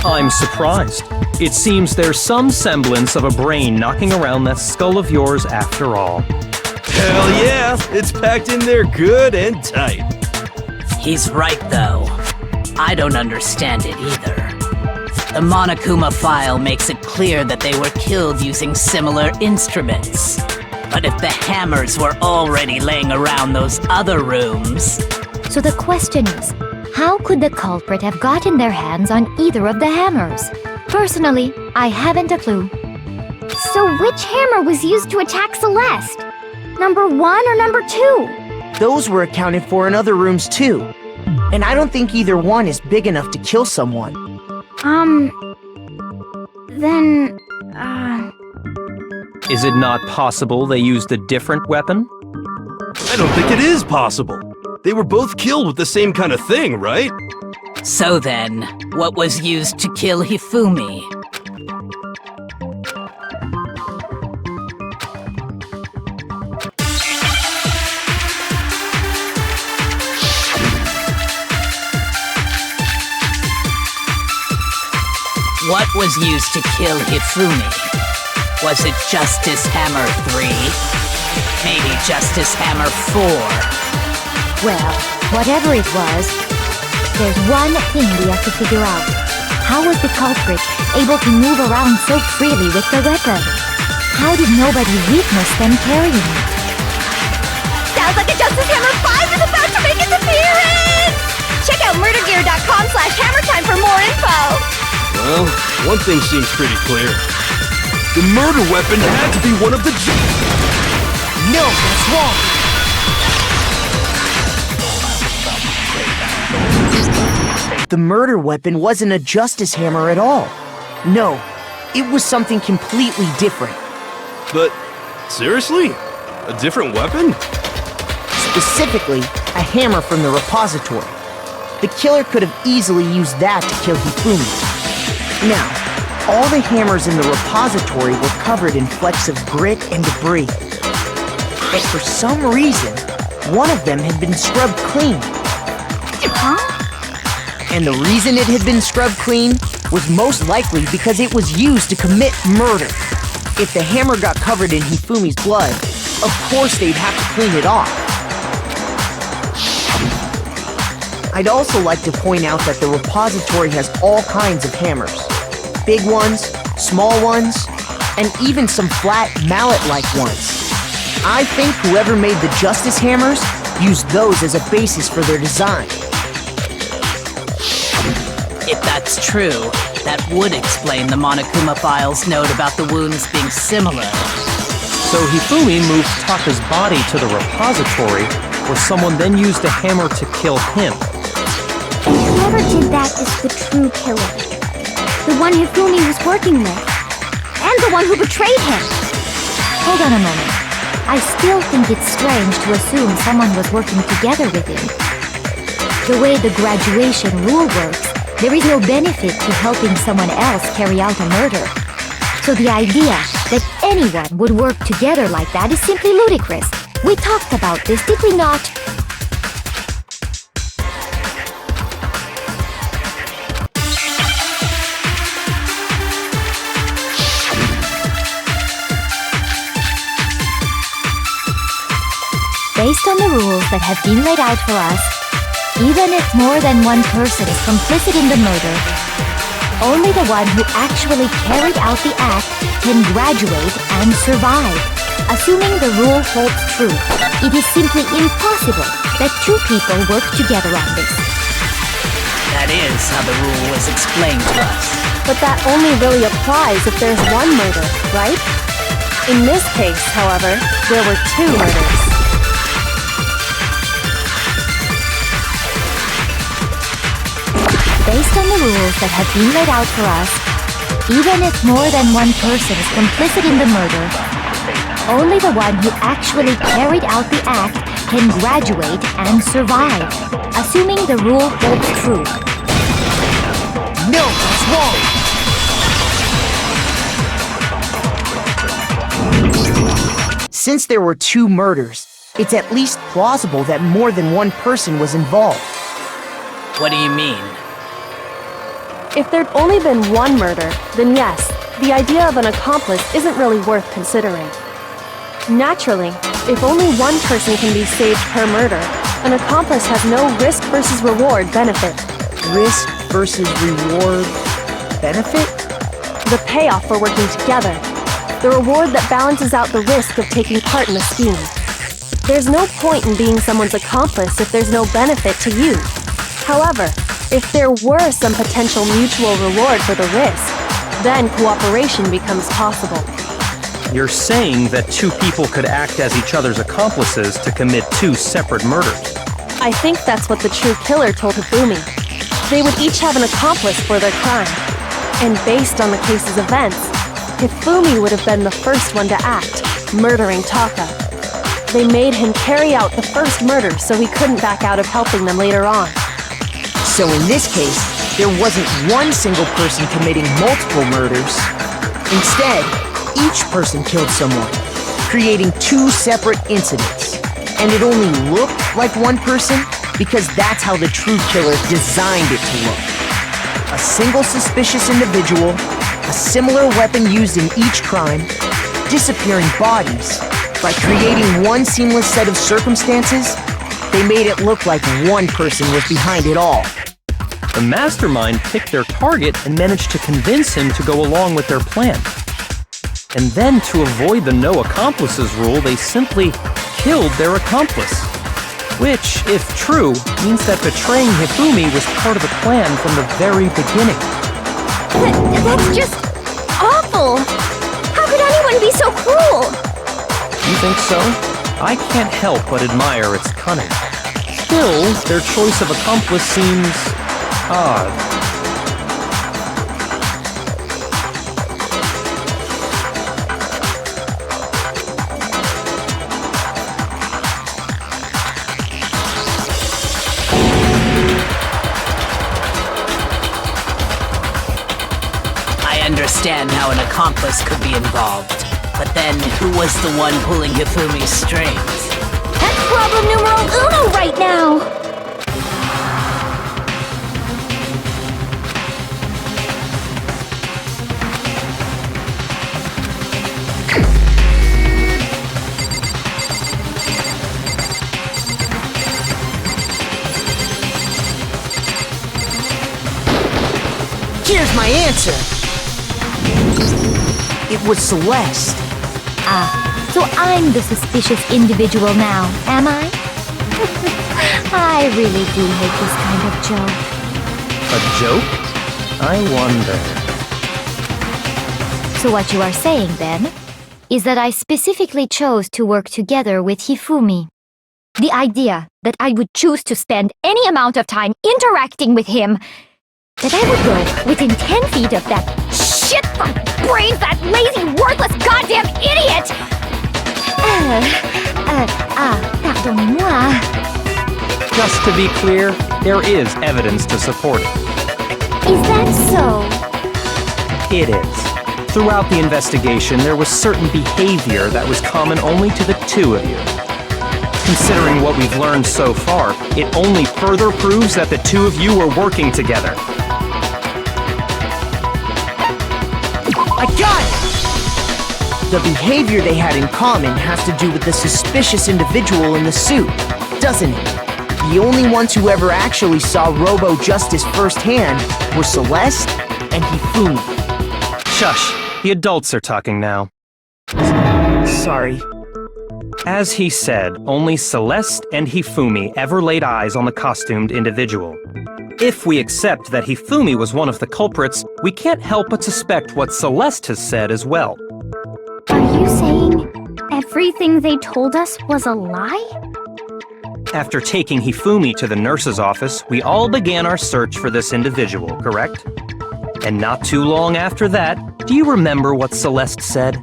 S7: I'm surprised. It seems there's some semblance of a brain knocking around that skull of yours after all.
S3: Hell yeah, it's packed in there good and tight.
S6: He's right, though. I don't understand it either. The Monokuma file makes it clear that they were killed using similar instruments. But if the hammers were already laying around those other rooms...
S2: So the question is, how could the culprit have gotten their hands on either of the hammers? Personally, I haven't a clue.
S8: So which hammer was used to attack Celeste? Number 1 or number 2?
S4: Those were accounted for in other rooms too. And I don't think either one is big enough to kill someone.
S8: Then,
S7: Is it not possible they used a different weapon?
S3: I don't think it is possible. They were both killed with the same kind of thing, right?
S6: So then, what was used to kill Hifumi? What was used to kill Hifumi? Was it Justice Hammer 3? Maybe Justice Hammer 4?
S2: Well, whatever it was, there's one thing we have to figure out. How was the culprit able to move around so freely with the weapon? How did nobody witness them carrying it?
S9: Sounds like a Justice Hammer 5 is about to make its appearance! Check out murdergear.com/hammertime for more info!
S3: Well, one thing seems pretty clear. The murder weapon had to be one of the
S4: No, that's wrong! The murder weapon wasn't a justice hammer at all. No, it was something completely different.
S3: But, seriously? A different weapon?
S4: Specifically, a hammer from the repository. The killer could have easily used that to kill Hifumi. Now, all the hammers in the repository were covered in flecks of grit and debris. And for some reason, one of them had been scrubbed clean. And the reason it had been scrubbed clean was most likely because it was used to commit murder. If the hammer got covered in Hifumi's blood, of course they'd have to clean it off. I'd also like to point out that the repository has all kinds of hammers. Big ones, small ones, and even some flat mallet-like ones. I think whoever made the Justice Hammers used those as a basis for their design.
S6: If that's true, that would explain the Monokuma file's note about the wounds being similar.
S7: So Hifumi moved Taka's body to the repository, where someone then used a hammer to kill him.
S8: whoever did that is the true killer. The one Hifumi was working with. And the one who betrayed him.
S2: Hold on a moment. I still think it's strange to assume someone was working together with him. The way the graduation rule works, there is no benefit to helping someone else carry out a murder. So the idea that anyone would work together like that is simply ludicrous. We talked about this, did we not? Based on the rules that have been laid out for us, even if more than one person is complicit in the murder, only the one who actually carried out the act can graduate and survive. Assuming the rule holds true, it is simply impossible that two people work together on this.
S6: That is how the rule was explained to us.
S5: But that only really applies if there's one murder, right? In this case, however, there were two murders.
S2: Based on the rules that have been laid out for us, even if more than one person is complicit in the murder, only the one who actually carried out the act can graduate and survive, assuming the rule holds true.
S4: No, it's wrong! Since there were two murders, it's at least plausible that more than one person was involved.
S6: What do you mean?
S5: If there'd only been one murder, then yes, the idea of an accomplice isn't really worth considering. Naturally, if only one person can be saved per murder, an accomplice has no risk versus reward benefit.
S4: Risk versus reward benefit?
S5: The payoff for working together. The reward that balances out the risk of taking part in a scheme. There's no point in being someone's accomplice if there's no benefit to you. However, if there were some potential mutual reward for the risk, then cooperation becomes possible.
S7: You're saying that two people could act as each other's accomplices to commit two separate murders.
S5: I think that's what the true killer told Hifumi. they would each have an accomplice for their crime. And based on the case's events, Hifumi would have been the first one to act, murdering Taka. They made him carry out the first murder so he couldn't back out of helping them later on.
S4: So in this case, there wasn't one single person committing multiple murders. Instead, each person killed someone, creating two separate incidents. And it only looked like one person because that's how the true killer designed it to look. A single suspicious individual, a similar weapon used in each crime, disappearing bodies. By creating one seamless set of circumstances, they made it look like one person was behind it all.
S7: The mastermind picked their target and managed to convince him to go along with their plan. And then, to avoid the no accomplices rule, they simply killed their accomplice. Which, if true, means that betraying Hifumi was part of the plan from the very beginning.
S8: That's just awful! How could anyone be so cruel?
S7: You think so? I can't help but admire its cunning. Still, their choice of accomplice seems odd.
S6: I understand how an accomplice could be involved, but then who was the one pulling Hifumi's strings?
S8: That's problem numero uno right now!
S4: Here's my answer! It was Celeste.
S2: Ah, so I'm the suspicious individual now, am I? I really do hate this kind of joke.
S7: A joke? I wonder.
S2: So what you are saying, then, is that I specifically chose to work together with Hifumi. The idea that I would choose to spend any amount of time interacting with him, that I would go within 10 feet of that
S8: Shit-fucked brains, that lazy, worthless, goddamn idiot!
S2: Pardonnez-moi.
S7: Just to be clear, there is evidence to support it.
S2: Is that so?
S7: It is. Throughout the investigation, there was certain behavior that was common only to the two of you. Considering what we've learned so far, it only further proves that the two of you were working together.
S4: I got it! The behavior they had in common has to do with the suspicious individual in the suit, doesn't it? The only ones who ever actually saw Robo-Justice firsthand were Celeste and Hifumi.
S7: Shush, the adults are talking now.
S4: Sorry.
S7: As he said, only Celeste and Hifumi ever laid eyes on the costumed individual. If we accept that Hifumi was one of the culprits, we can't help but suspect what Celeste has said as well.
S8: Are you saying everything they told us was a lie?
S7: After taking Hifumi to the nurse's office, we all began our search for this individual, correct? And not too long after that, do you remember what Celeste said?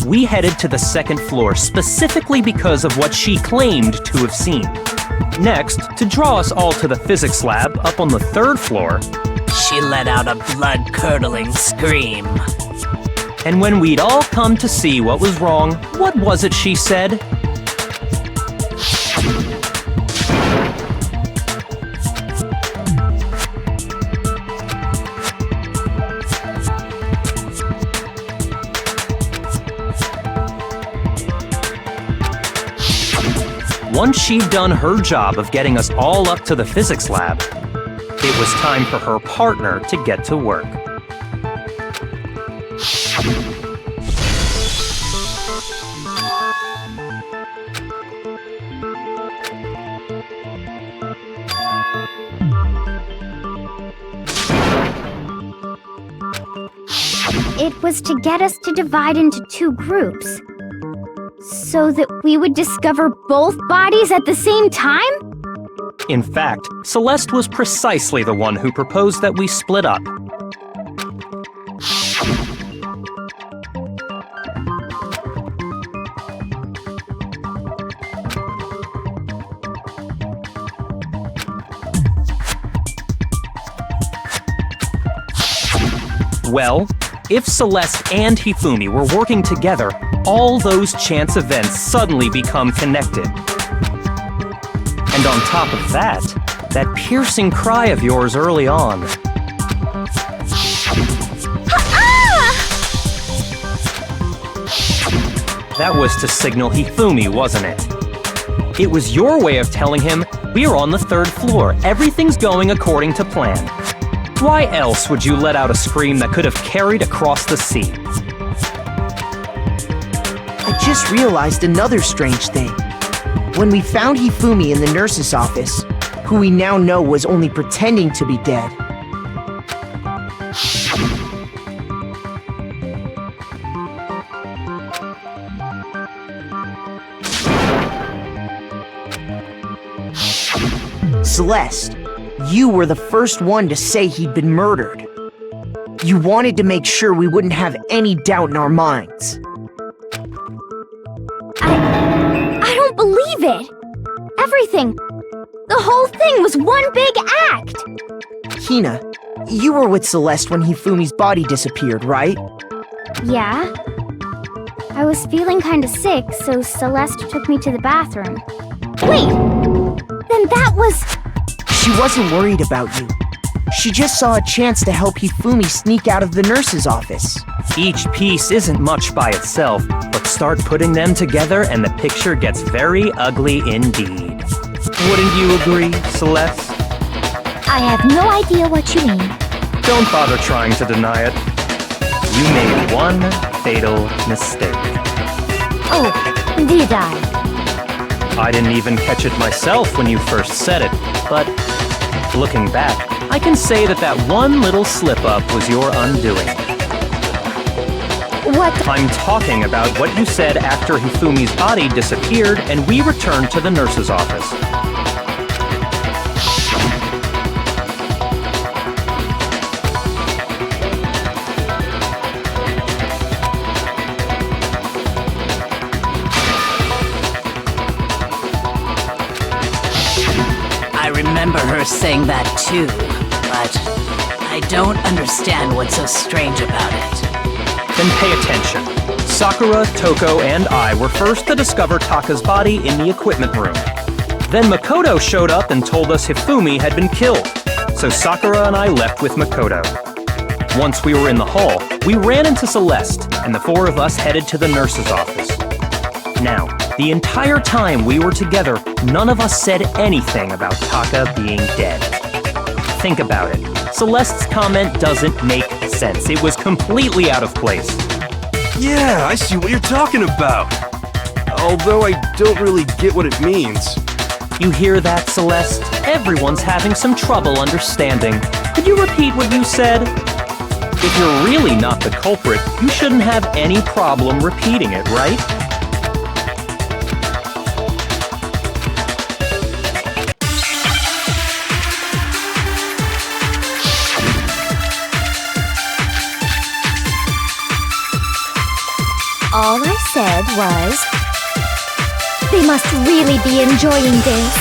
S7: We headed to the second floor specifically because of what she claimed to have seen. Next, to draw us all to the physics lab up on the third floor,
S6: She let out a blood-curdling scream.
S7: and when we'd all come to see what was wrong, what was it she said? Once she'd done her job of getting us all up to the physics lab, it was time for her partner to get to work.
S8: It was to get us to divide into two groups. So that we would discover both bodies at the same time?
S7: In fact, Celeste was precisely the one who proposed that we split up. Well, if Celeste and Hifumi were working together, all those chance events suddenly become connected. And on top of that, that piercing cry of yours early on. That was to signal Hifumi, wasn't it? It was your way of telling him, we're on the 3rd floor, everything's going according to plan. Why else would you let out a scream that could have carried across the sea?
S4: I just realized another strange thing. When we found Hifumi in the nurse's office, who we now know was only pretending to be dead, Celeste, you were the first one to say he'd been murdered. You wanted to make sure we wouldn't have any doubt in our minds.
S8: I don't believe it! Everything, the whole thing was one big act!
S4: Hina, you were with Celeste when Hifumi's body disappeared, right?
S8: Yeah. I was feeling kinda sick, so Celeste took me to the bathroom. Wait! Then that was...
S4: She wasn't worried about you. She just saw a chance to help Hifumi sneak out of the nurse's office.
S7: Each piece isn't much by itself, but start putting them together and the picture gets very ugly indeed. Wouldn't you agree, Celeste?
S2: I have no idea what you mean.
S7: Don't bother trying to deny it. You made one fatal mistake.
S2: Oh, did I?
S7: I didn't even catch it myself when you first said it, but looking back, I can say that one little slip-up was your undoing.
S2: What?
S7: I'm talking about what you said after Hifumi's body disappeared and we returned to the nurse's office.
S6: I remember her saying that too, but I don't understand what's so strange about it.
S7: Then pay attention. Sakura, Toko, and I were first to discover Taka's body in the equipment room. Then Makoto showed up and told us Hifumi had been killed, so Sakura and I left with Makoto. Once we were in the hall, we ran into Celeste, and the 4 of us headed to the nurse's office. Now, the entire time we were together, none of us said anything about Taka being dead. Think about it. Celeste's comment doesn't make sense. It was completely out of place.
S3: Yeah, I see what you're talking about. Although I don't really get what it means.
S7: You hear that, Celeste? Everyone's having some trouble understanding. Could you repeat what you said? If you're really not the culprit, you shouldn't have any problem repeating it, right?
S2: All I said was, they must really be enjoying this.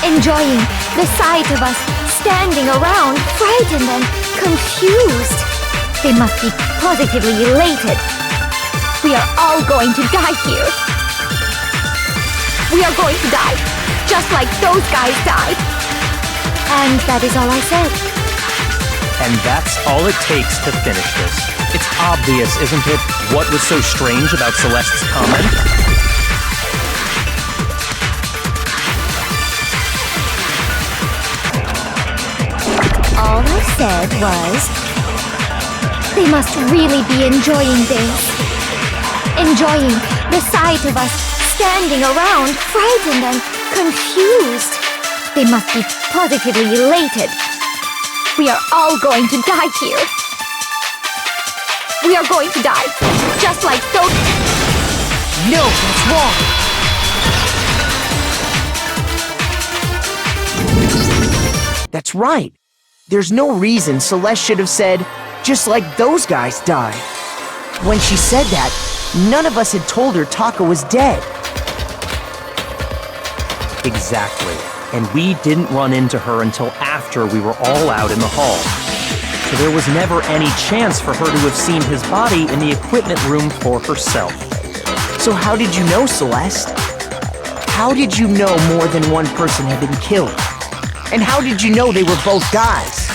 S2: Enjoying the sight of us standing around, frightened and confused. They must be positively elated. We are all going to die here. We are going to die, just like those guys died. And that is all I said.
S7: And that's all it takes to finish this. It's obvious, isn't it, what was so strange about Celeste's comment?
S2: All I said was, they must really be enjoying this. Enjoying the sight of us standing around, frightened and confused. They must be positively elated. We are all going to die here. We are going to die, just like those...
S4: No, that's wrong. That's right. There's no reason Celeste should have said, just like those guys died. When she said that, none of us had told her Taka was dead.
S7: Exactly. And we didn't run into her until after we were all out in the hall. So there was never any chance for her to have seen his body in the equipment room for herself.
S4: So how did you know, Celeste? How did you know more than one person had been killed? And how did you know they were both guys?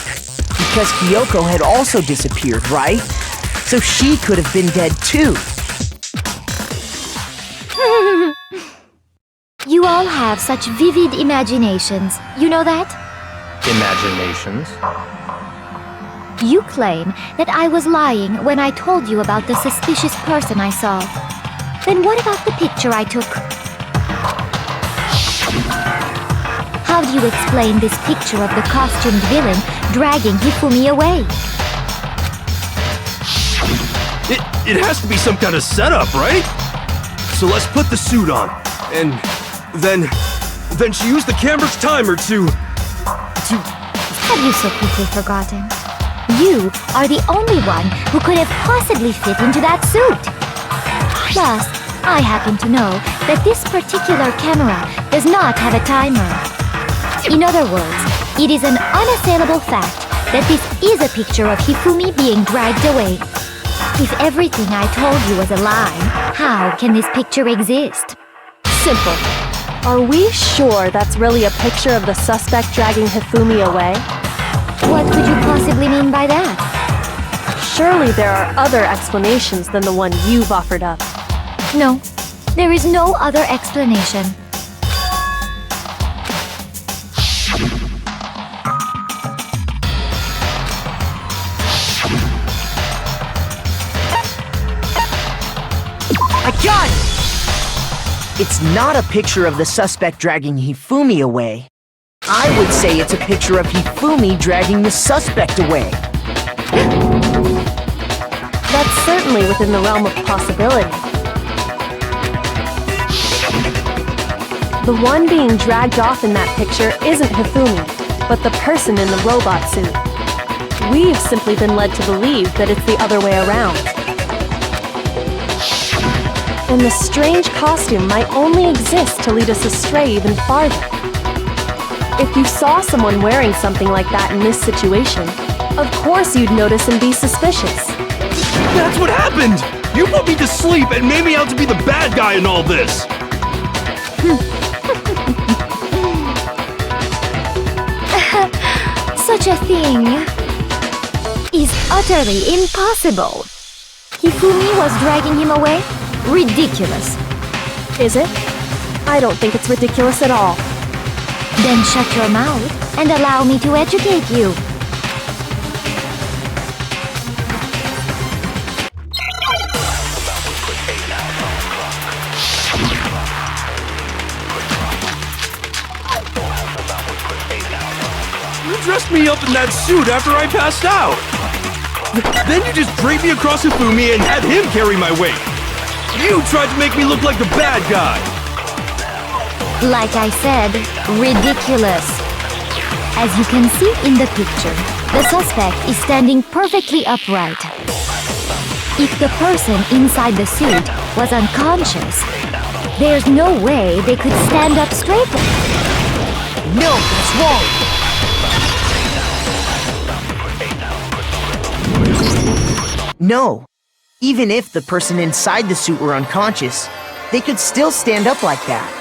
S4: Because Kyoko had also disappeared, right? So she could have been dead too.
S2: You all have such vivid imaginations. You know that?
S7: Imaginations?
S2: You claim that I was lying when I told you about the suspicious person I saw. Then what about the picture I took? How do you explain this picture of the costumed villain dragging Hifumi away?
S3: It has to be some kind of setup, right? So let's put the suit on, and then she used the camera's timer to...
S2: Have you so quickly forgotten? You are the only one who could have possibly fit into that suit. Plus, I happen to know that this particular camera does not have a timer. In other words, it is an unassailable fact that this is a picture of Hifumi being dragged away. If everything I told you was a lie, how can this picture exist?
S5: Simple. Are we sure that's really a picture of the suspect dragging Hifumi away?
S2: What could you possibly mean by that?
S5: Surely there are other explanations than the one you've offered up.
S2: No, there is no other explanation.
S4: I got it! It's not a picture of the suspect dragging Hifumi away. I would say it's a picture of Hifumi dragging the suspect away.
S5: That's certainly within the realm of possibility. The one being dragged off in that picture isn't Hifumi, but the person in the robot suit. We've simply been led to believe that it's the other way around. And the strange costume might only exist to lead us astray even farther. If you saw someone wearing something like that in this situation, of course you'd notice and be suspicious.
S3: That's what happened! You put me to sleep and made me out to be the bad guy in all this!
S2: Such a thing is utterly impossible. Hifumi was dragging him away? Ridiculous.
S5: Is it? I don't think it's ridiculous at all.
S2: Then shut your mouth and allow me to educate you.
S3: You dressed me up in that suit after I passed out! Then you just draped me across Hifumi and had him carry my weight! You tried to make me look like the bad guy!
S2: Like I said, ridiculous. As you can see in the picture, the suspect is standing perfectly upright. If the person inside the suit was unconscious, there's no way they could stand up straight.
S4: No, that's wrong! No. Even if the person inside the suit were unconscious, they could still stand up like that.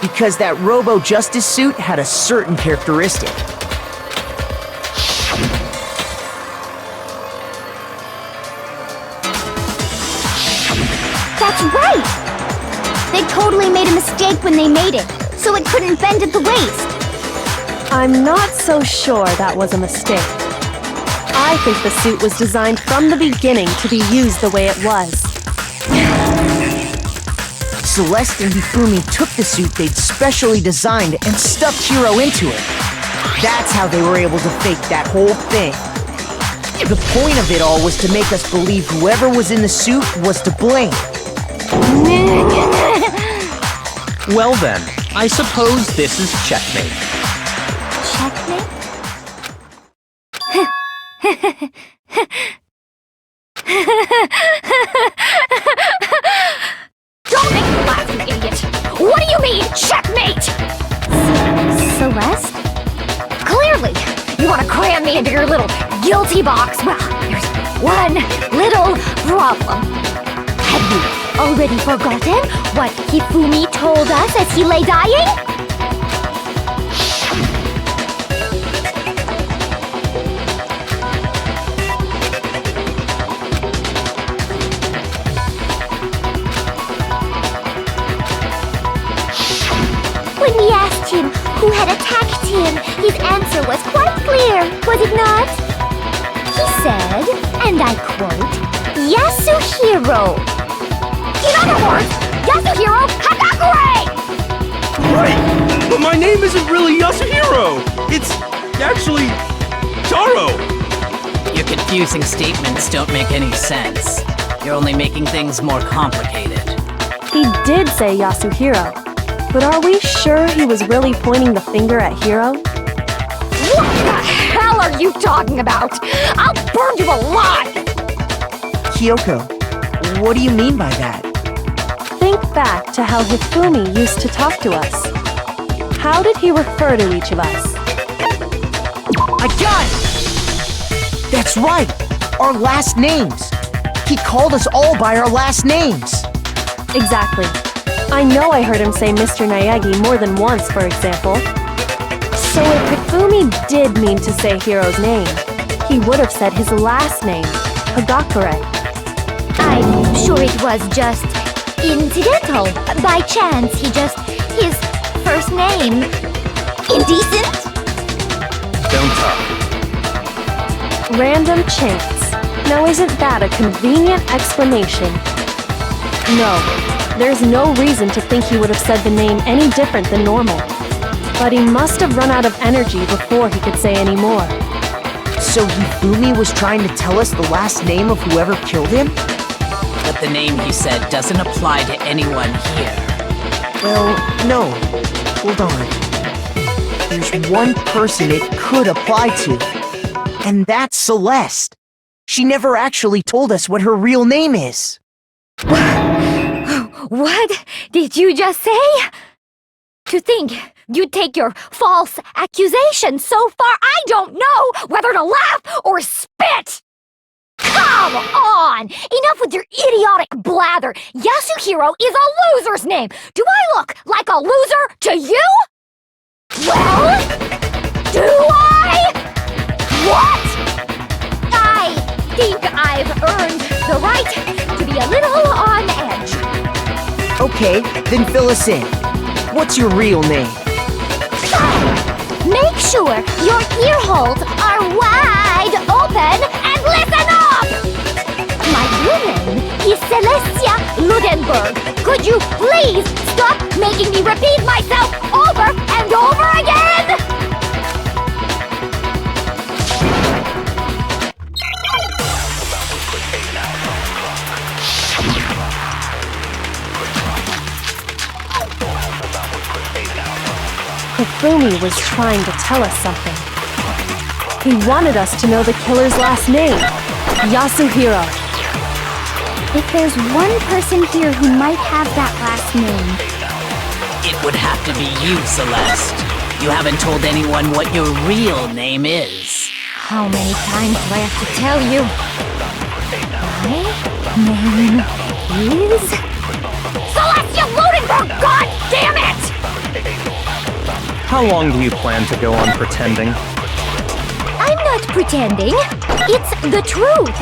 S4: Because that Robo-Justice suit had a certain characteristic.
S8: That's right! They totally made a mistake when they made it, so it couldn't bend at the waist.
S5: I'm not so sure that was a mistake. I think the suit was designed from the beginning to be used the way it was.
S4: Celeste and Hifumi took the suit they'd specially designed and stuffed Hiro into it. That's how they were able to fake that whole thing. The point of it all was to make us believe whoever was in the suit was to blame.
S7: Well then, I suppose this is checkmate.
S8: Checkmate?
S9: Don't make me laugh, you idiot! What do you mean, checkmate?
S8: Celeste?
S9: Clearly, you want to cram me into your little guilty box. Well, there's one little problem.
S8: Have you already forgotten what Hifumi told us as he lay dying? When we asked him who had attacked him, his answer was quite clear, was it not? He said, and I quote, Yasuhiro.
S9: In other words, Yasuhiro Hagakure!
S3: Right! But my name isn't really Yasuhiro! It's actually Taro!
S6: Your confusing statements don't make any sense. You're only making things more complicated.
S5: He did say Yasuhiro, but are we sure he was really pointing the finger at Hiro?
S9: What the hell are you talking about? I'll burn you alive!
S4: Kyoko, what do you mean by that?
S5: Think back to how Hifumi used to talk to us. How did he refer to each of us?
S4: I got it! That's right! Our last names! He called us all by our last names!
S5: Exactly. I know I heard him say Mr. Naegi more than once, for example. So if Hifumi did mean to say Hiro's name, he would have said his last name, Hagakure.
S8: I'm sure it was just incidental. By chance, his first name.
S9: Indecent?
S7: Don't talk.
S5: Random chance. Now isn't that a convenient explanation? No, there's no reason to think he would have said the name any different than normal. But he must have run out of energy before he could say any more.
S4: So Hifumi was trying to tell us the last name of whoever killed him?
S6: But the name he said doesn't apply to anyone here.
S4: Well, no. Hold on. There's one person it could apply to. And that's Celeste. She never actually told us what her real name is.
S8: What did you just say?
S9: To think you'd take your false accusation so far, I don't know whether to laugh or spit! Come on! Enough with your idiotic blather! Yasuhiro is a loser's name! Do I look like a loser to you? Well, do I? What? I think I've earned the right to be a little on edge.
S4: Okay, then fill us in. What's your real name?
S8: Make sure your ear holes are wide open and listen up! My real name is Celestia Ludenberg. Could you please stop making me repeat myself over and over again?
S5: Hifumi was trying to tell us something. He wanted us to know the killer's last name, Yasuhiro.
S8: If there's one person here who might have that last name,
S6: It would have to be you, Celeste. You haven't told anyone what your real name is.
S8: how many times do I have to tell you? My name is...
S9: Celestia Ludenberg, god damn it!
S7: How long do you plan to go on pretending?
S8: I'm not pretending. It's the truth.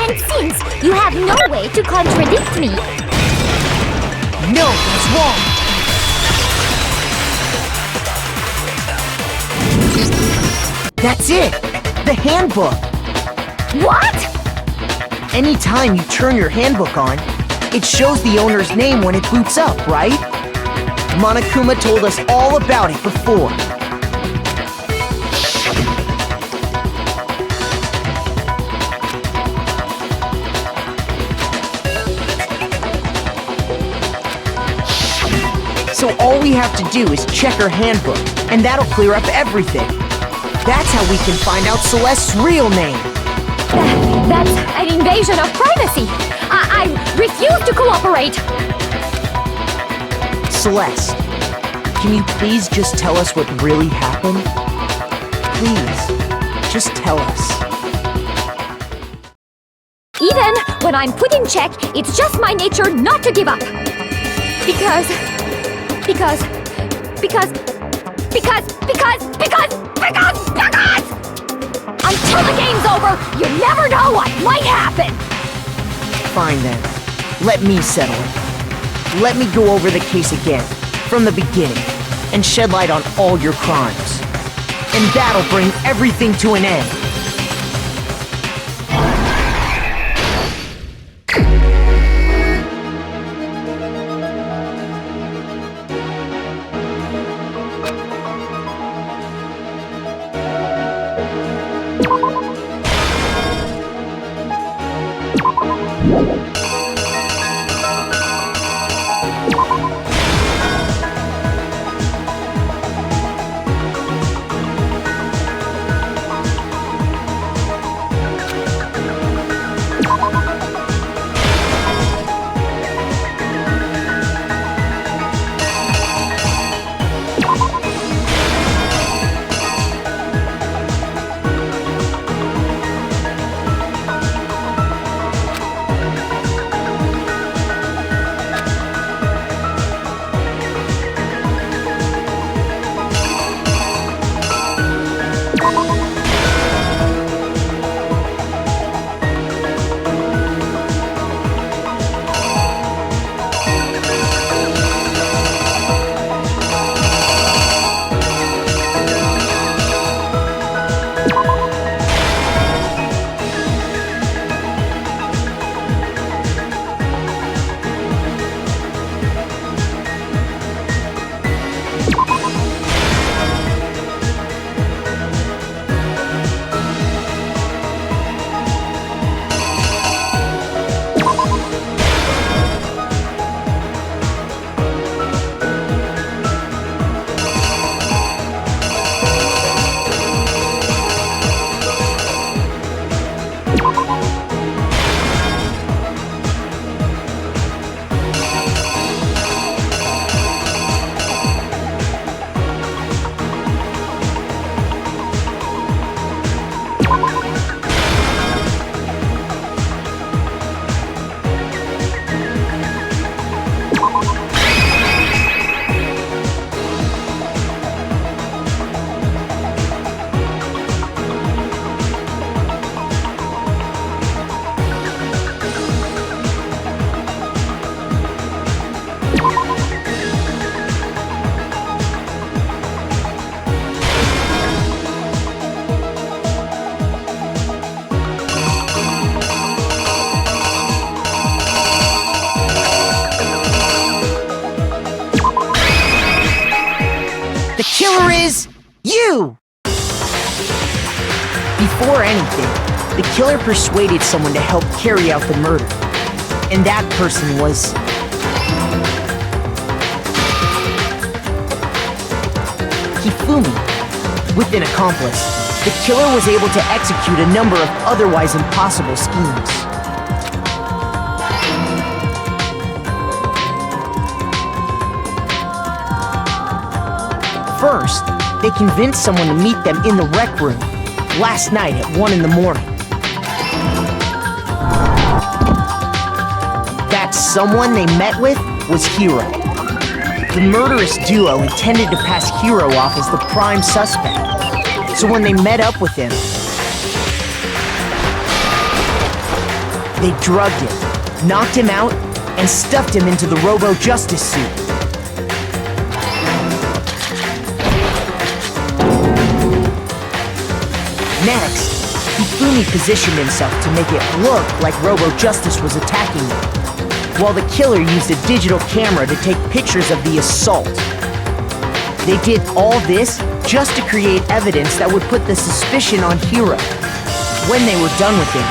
S8: And since you have no way to contradict me,
S4: No, that's wrong! That's it! The handbook!
S9: What?
S4: Anytime you turn your handbook on, it shows the owner's name when it boots up, right? Monokuma told us all about it before. we have to do is check her handbook, and that'll clear up everything. That's how we can find out Celeste's real name.
S2: That's an invasion of privacy. I refuse to cooperate.
S4: Celeste, can you please just tell us what really happened? Please, just tell us.
S2: Even when I'm put in check, it's just my nature not to give up. Because until the game's over, you never know what might happen.
S4: Fine then. Let me settle it. Let me go over the case again, from the beginning, and shed light on all your crimes. And that'll bring everything to an end. killer is you! Before anything, the killer persuaded someone to help carry out the murder. And that person was... Hifumi. With an accomplice, the killer was able to execute a number of otherwise impossible schemes. First, they convinced someone to meet them in the rec room last night at 1 in the morning. That someone they met with was Hiro. The murderous duo intended to pass Hiro off as the prime suspect. So when they met up with him, they drugged him, knocked him out, and stuffed him into the Robo-Justice suit. Next, Hifumi positioned himself to make it look like Robo-Justice was attacking them, while the killer used a digital camera to take pictures of the assault. They did all this just to create evidence that would put the suspicion on Hiro. When they were done with him,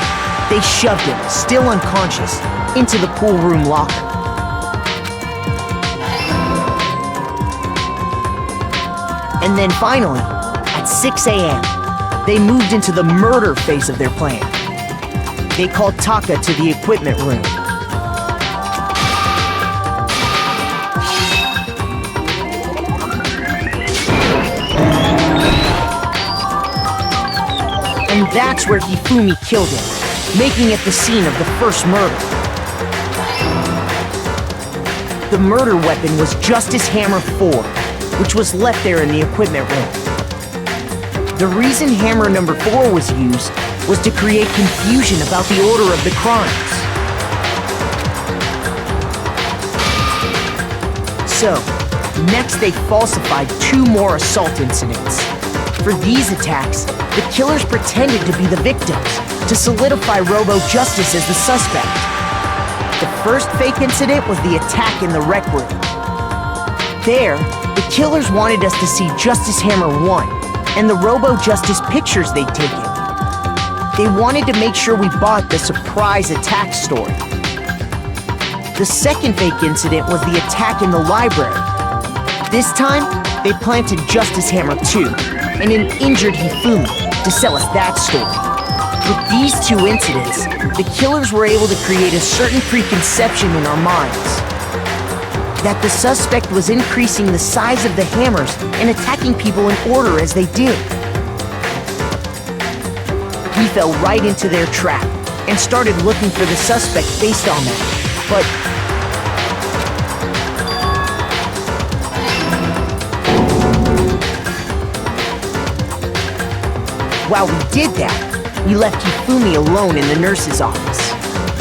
S4: they shoved him, still unconscious, into the pool room locker. And then finally, at 6 a.m., they moved into the murder phase of their plan. They called Taka to the equipment room. And that's where Hifumi killed him, making it the scene of the first murder. The murder weapon was Justice Hammer 4, which was left there in the equipment room. The reason Hammer number 4 was used was to create confusion about the order of the crimes. So, next they falsified 2 more assault incidents. For these attacks, the killers pretended to be the victims to solidify Robo Justice as the suspect. The first fake incident was the attack in the rec room. There, the killers wanted us to see Justice Hammer 1 and the Robo Justice pictures they'd taken. They wanted to make sure we bought the surprise attack story. The second fake incident was the attack in the library. This time, they planted Justice Hammer 2 and an injured Hifumi to sell us that story. With these 2 incidents, the killers were able to create a certain preconception in our minds that the suspect was increasing the size of the hammers and attacking people in order as they did. We fell right into their trap and started looking for the suspect based on that. But while we did that, we left Hifumi alone in the nurse's office.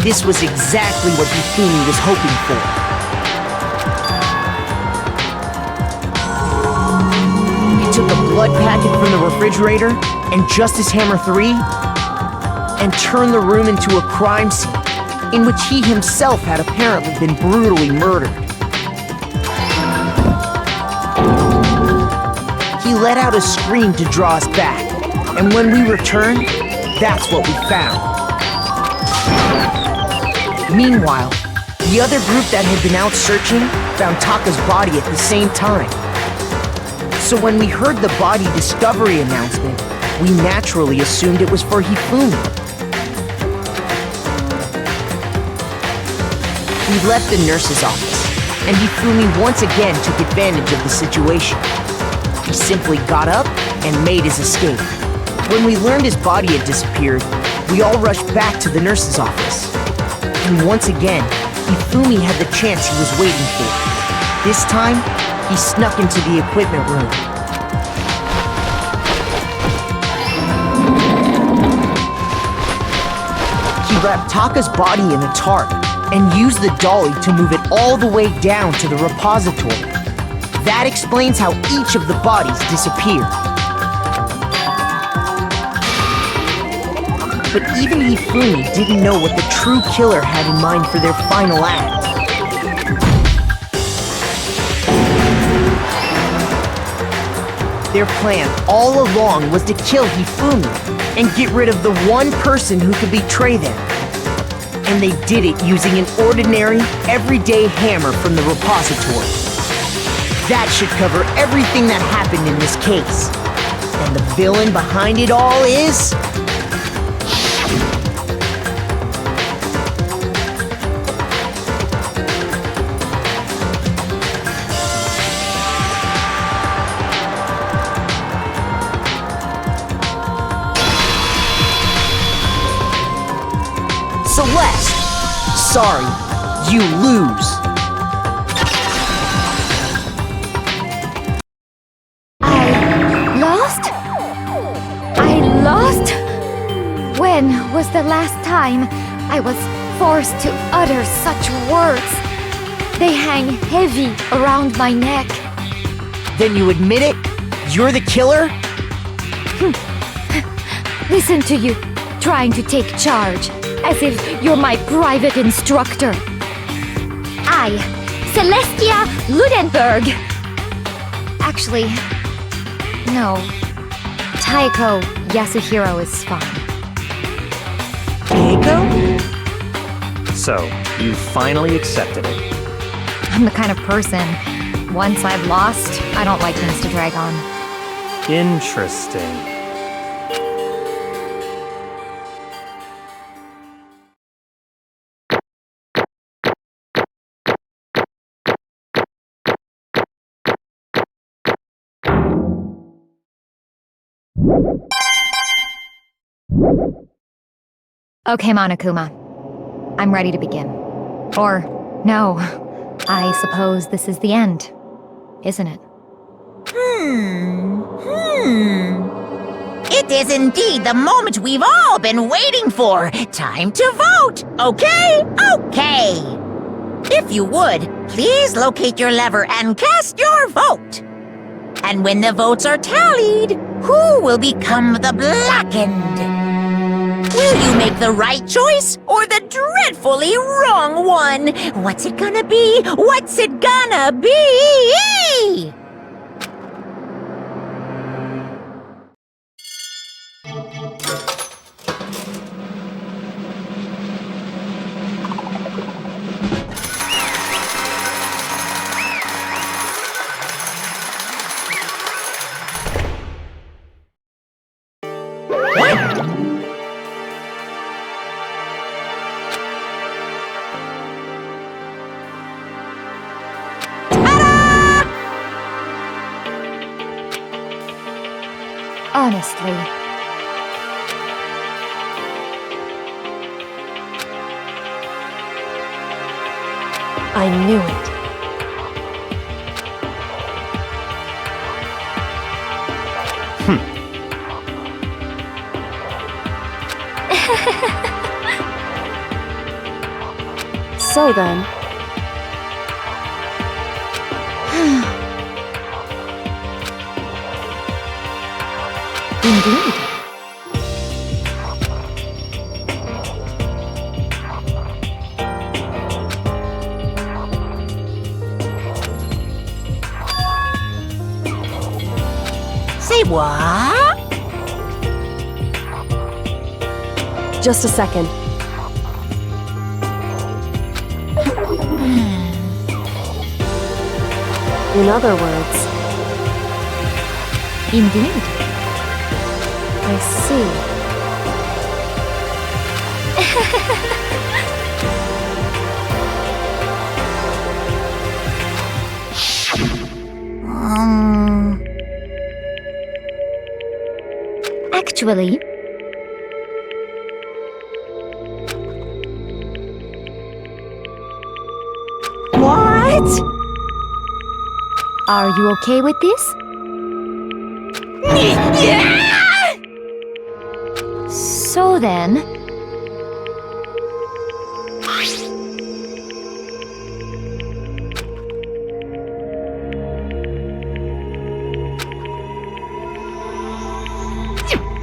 S4: This was exactly what Hifumi was hoping for. He took a blood packet from the refrigerator and Justice Hammer 3 and turned the room into a crime scene in which he himself had apparently been brutally murdered. He let out a scream to draw us back, and when we returned, that's what we found. Meanwhile, the other group that had been out searching found Taka's body at the same time. So when we heard the body discovery announcement, we naturally assumed it was for Hifumi. We left the nurse's office, and Hifumi once again took advantage of the situation. He simply got up and made his escape. When we learned his body had disappeared, we all rushed back to the nurse's office. And once again, Hifumi had the chance he was waiting for. This time, he snuck into the equipment room. He wrapped Taka's body in a tarp and used the dolly to move it all the way down to the repository. That explains how each of the bodies disappeared. But even Hifumi didn't know what the true killer had in mind for their final act. Their plan all along was to kill Hifumi and get rid of the one person who could betray them. And they did it using an ordinary, everyday hammer from the repository. That should cover everything that happened in this case. And the villain behind it all is... Celeste! Sorry, you lose.
S2: I lost? When was the last time I was forced to utter such words? They hang heavy around my neck.
S4: Then you admit it? You're the killer?
S2: Listen to you, trying to take charge, as if you're my private instructor. I, Celestia Ludenberg. Actually, no. Taiko Yasuhiro is fine.
S4: Taiko?
S7: So, you finally accepted it.
S2: I'm the kind of person, once I've lost, I don't like things to drag on.
S7: Interesting.
S2: Okay, Monokuma. I'm ready to begin. Or, no. I suppose this is the end, isn't it?
S1: It is indeed the moment we've all been waiting for. Time to vote, okay? Okay. If you would, please locate your lever and cast your vote. And when the votes are tallied, who will become the blackened? Will you make the right choice or the dreadfully wrong one? What's it gonna be? What's it gonna be?
S2: Honestly.
S5: I knew it. So then...
S2: Indeed.
S1: Say what?
S5: Just a second. In other words...
S2: Indeed.
S5: I see.
S2: Actually...
S1: What?
S2: Are you okay with this? So then...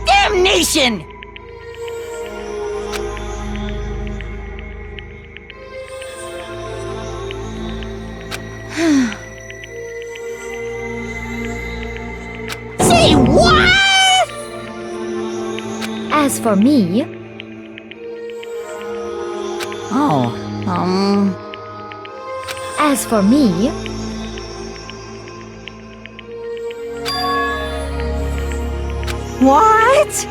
S1: Damnation! Say what?
S2: As for me... As for me...
S1: What?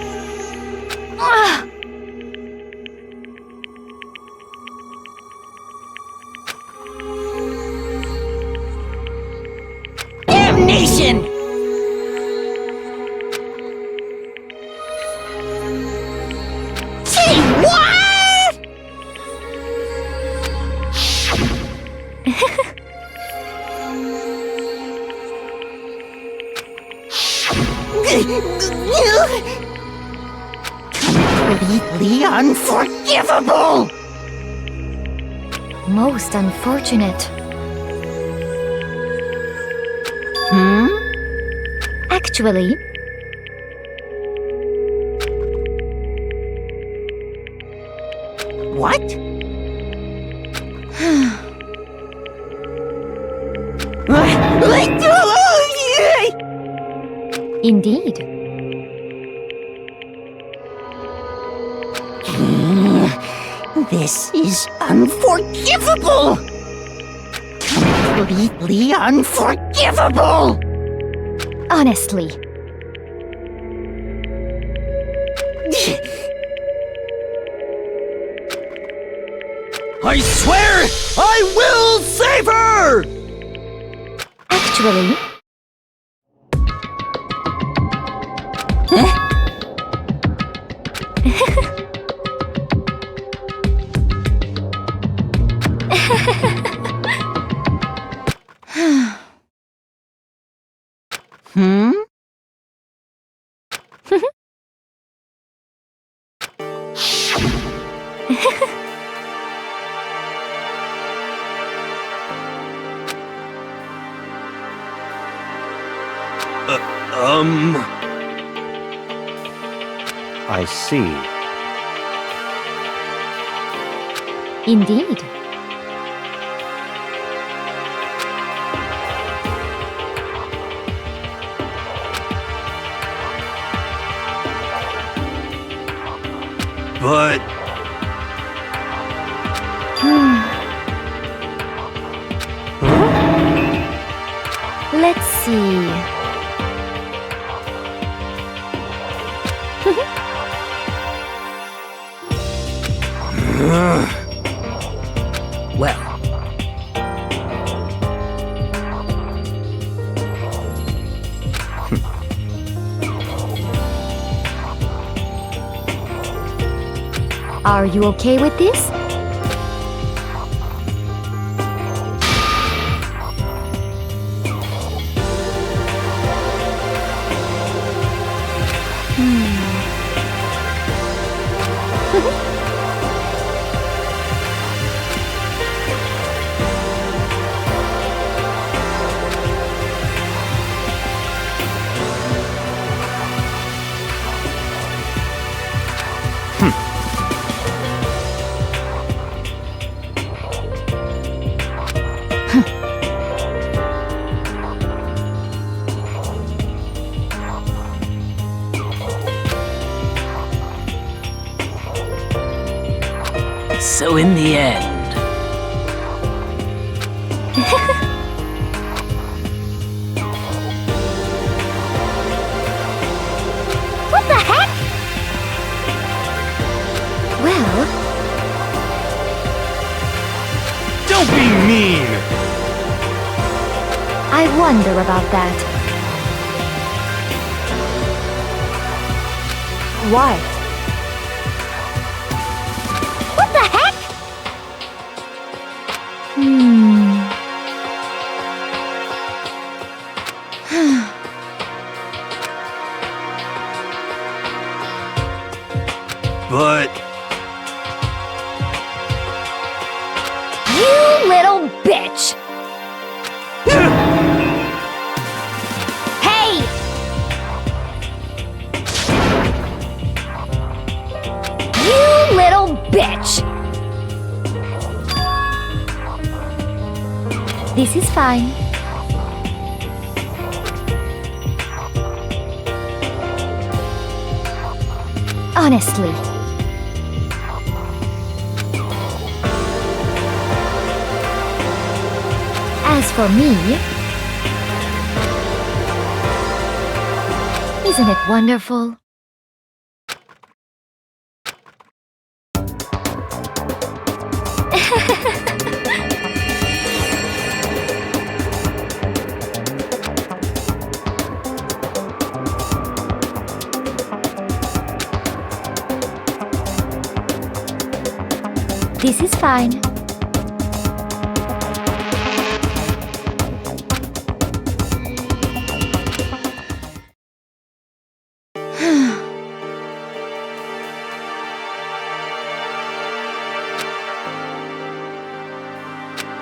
S1: Damnation! Say what? Completely unforgivable!
S2: Most unfortunate. Actually...
S1: What?
S2: Indeed.
S1: This is unforgivable! Completely unforgivable!
S2: Honestly.
S3: I swear I will save her!
S2: Actually,
S1: Hmm?
S7: I see.
S2: indeed.
S3: But
S2: Let's see.
S6: Well,
S2: Are you okay with this?
S6: so in the end,
S9: What the heck?
S2: Well,
S3: don't be mean!
S2: I wonder about that. Why?
S9: What the heck?
S3: But
S9: You little bitch! Hey! You little bitch!
S2: This is fine. Honestly. As for me, isn't it wonderful? This is fine.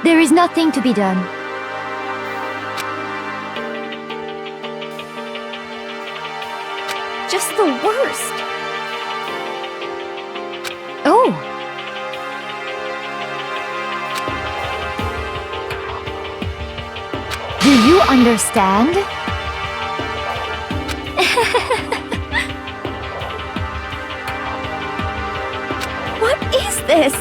S2: There is nothing to be done.
S9: Just the worst.
S2: Oh! Do you understand?
S9: What is this?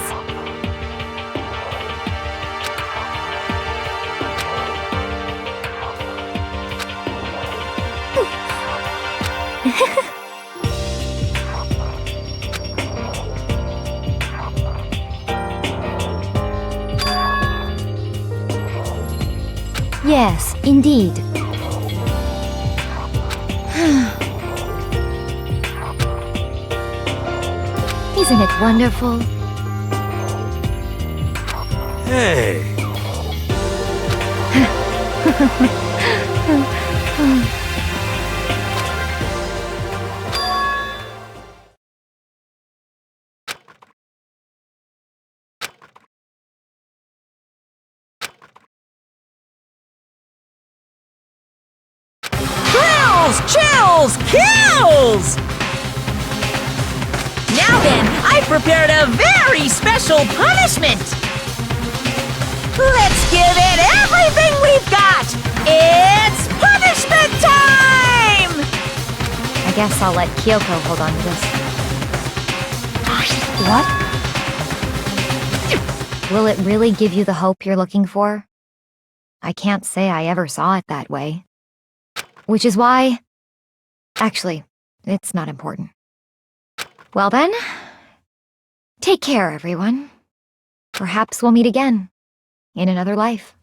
S2: Yes, indeed. Isn't it wonderful?
S3: Hey.
S1: Chills! Kills! Now then, I've prepared a very special punishment! Let's give it everything we've got! It's punishment time!
S2: I guess I'll let Kyoko hold on to this. What? Will it really give you the hope you're looking for? I can't say I ever saw it that way. Which is why... Actually, it's not important. Well then, take care, everyone. Perhaps we'll meet again, in another life.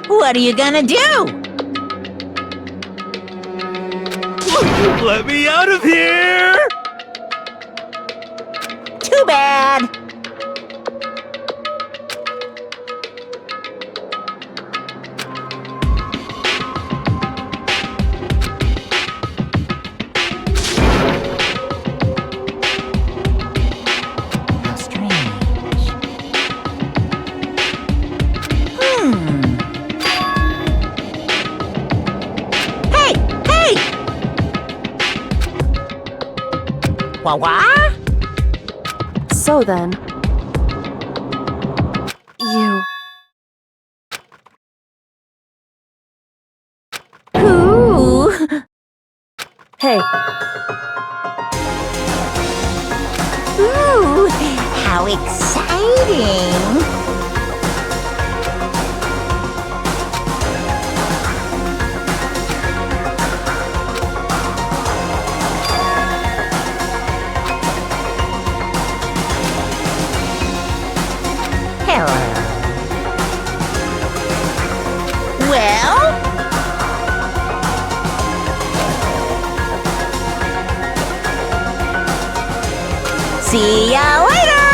S1: What are you gonna do?
S3: Let me out of here!
S1: Too bad. How strange. Wah-wah?
S5: So then... You...
S1: Ooh!
S5: Hey,
S1: Ooh! How exciting! Hello. Well? See ya later!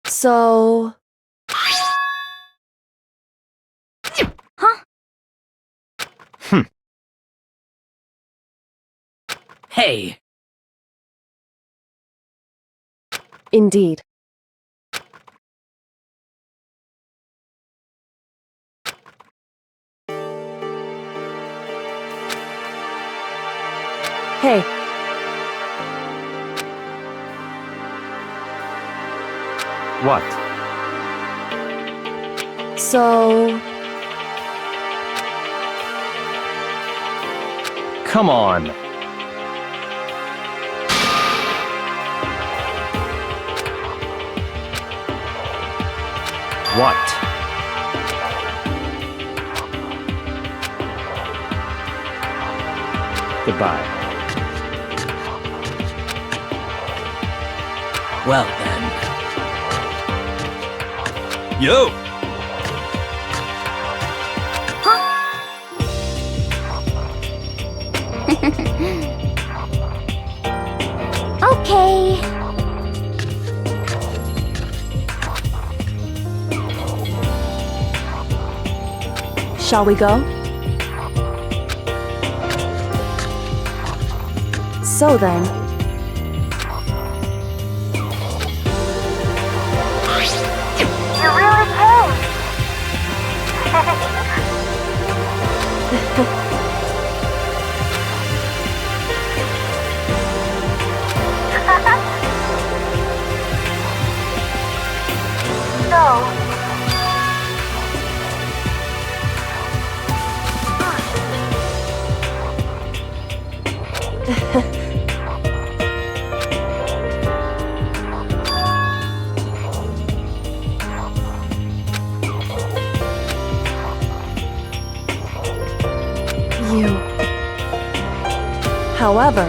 S5: So...
S6: Hey,
S5: Indeed. Hey,
S7: What?
S5: so...
S7: Come on. What? Goodbye.
S6: well then.
S3: Yo!
S8: Okay.
S5: Shall we go? So then...
S8: You really came. So...
S5: You... However...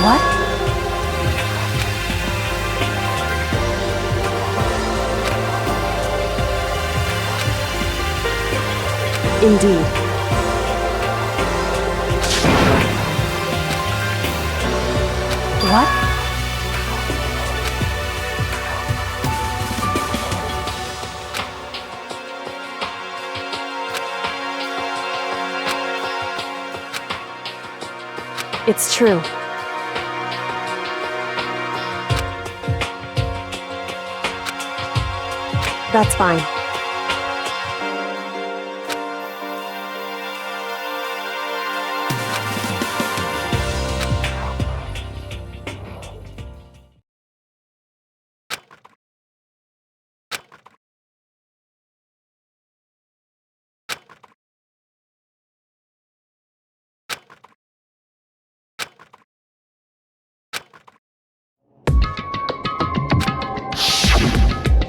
S5: What? Indeed. What? It's true. That's fine.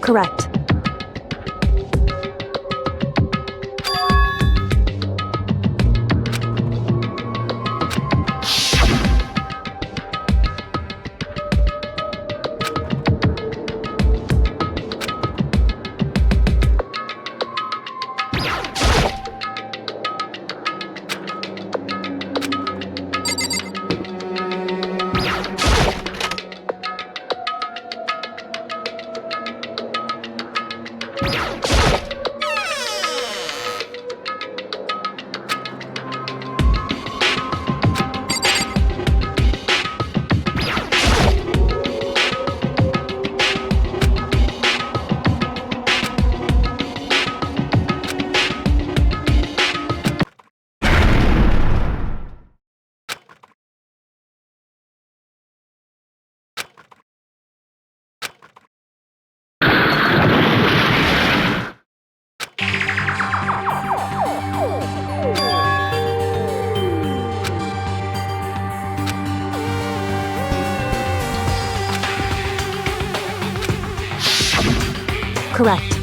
S5: Correct. Correct.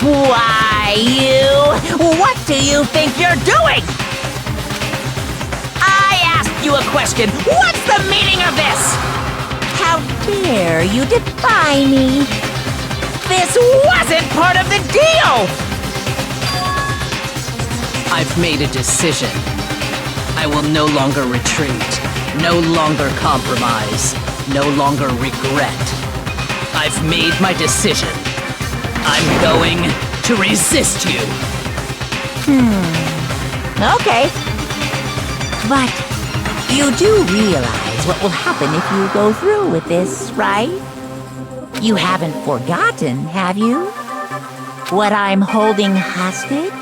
S1: Why, what do you think you're doing? I asked you a question. What's the meaning of this? How dare you defy me? This wasn't part of the deal!
S6: I've made a decision. I will no longer retreat, no longer compromise, no longer regret. I've made my decision. I'm going to resist you.
S1: Okay. But you do realize what will happen if you go through with this, right? You haven't forgotten, have you? What I'm holding hostage?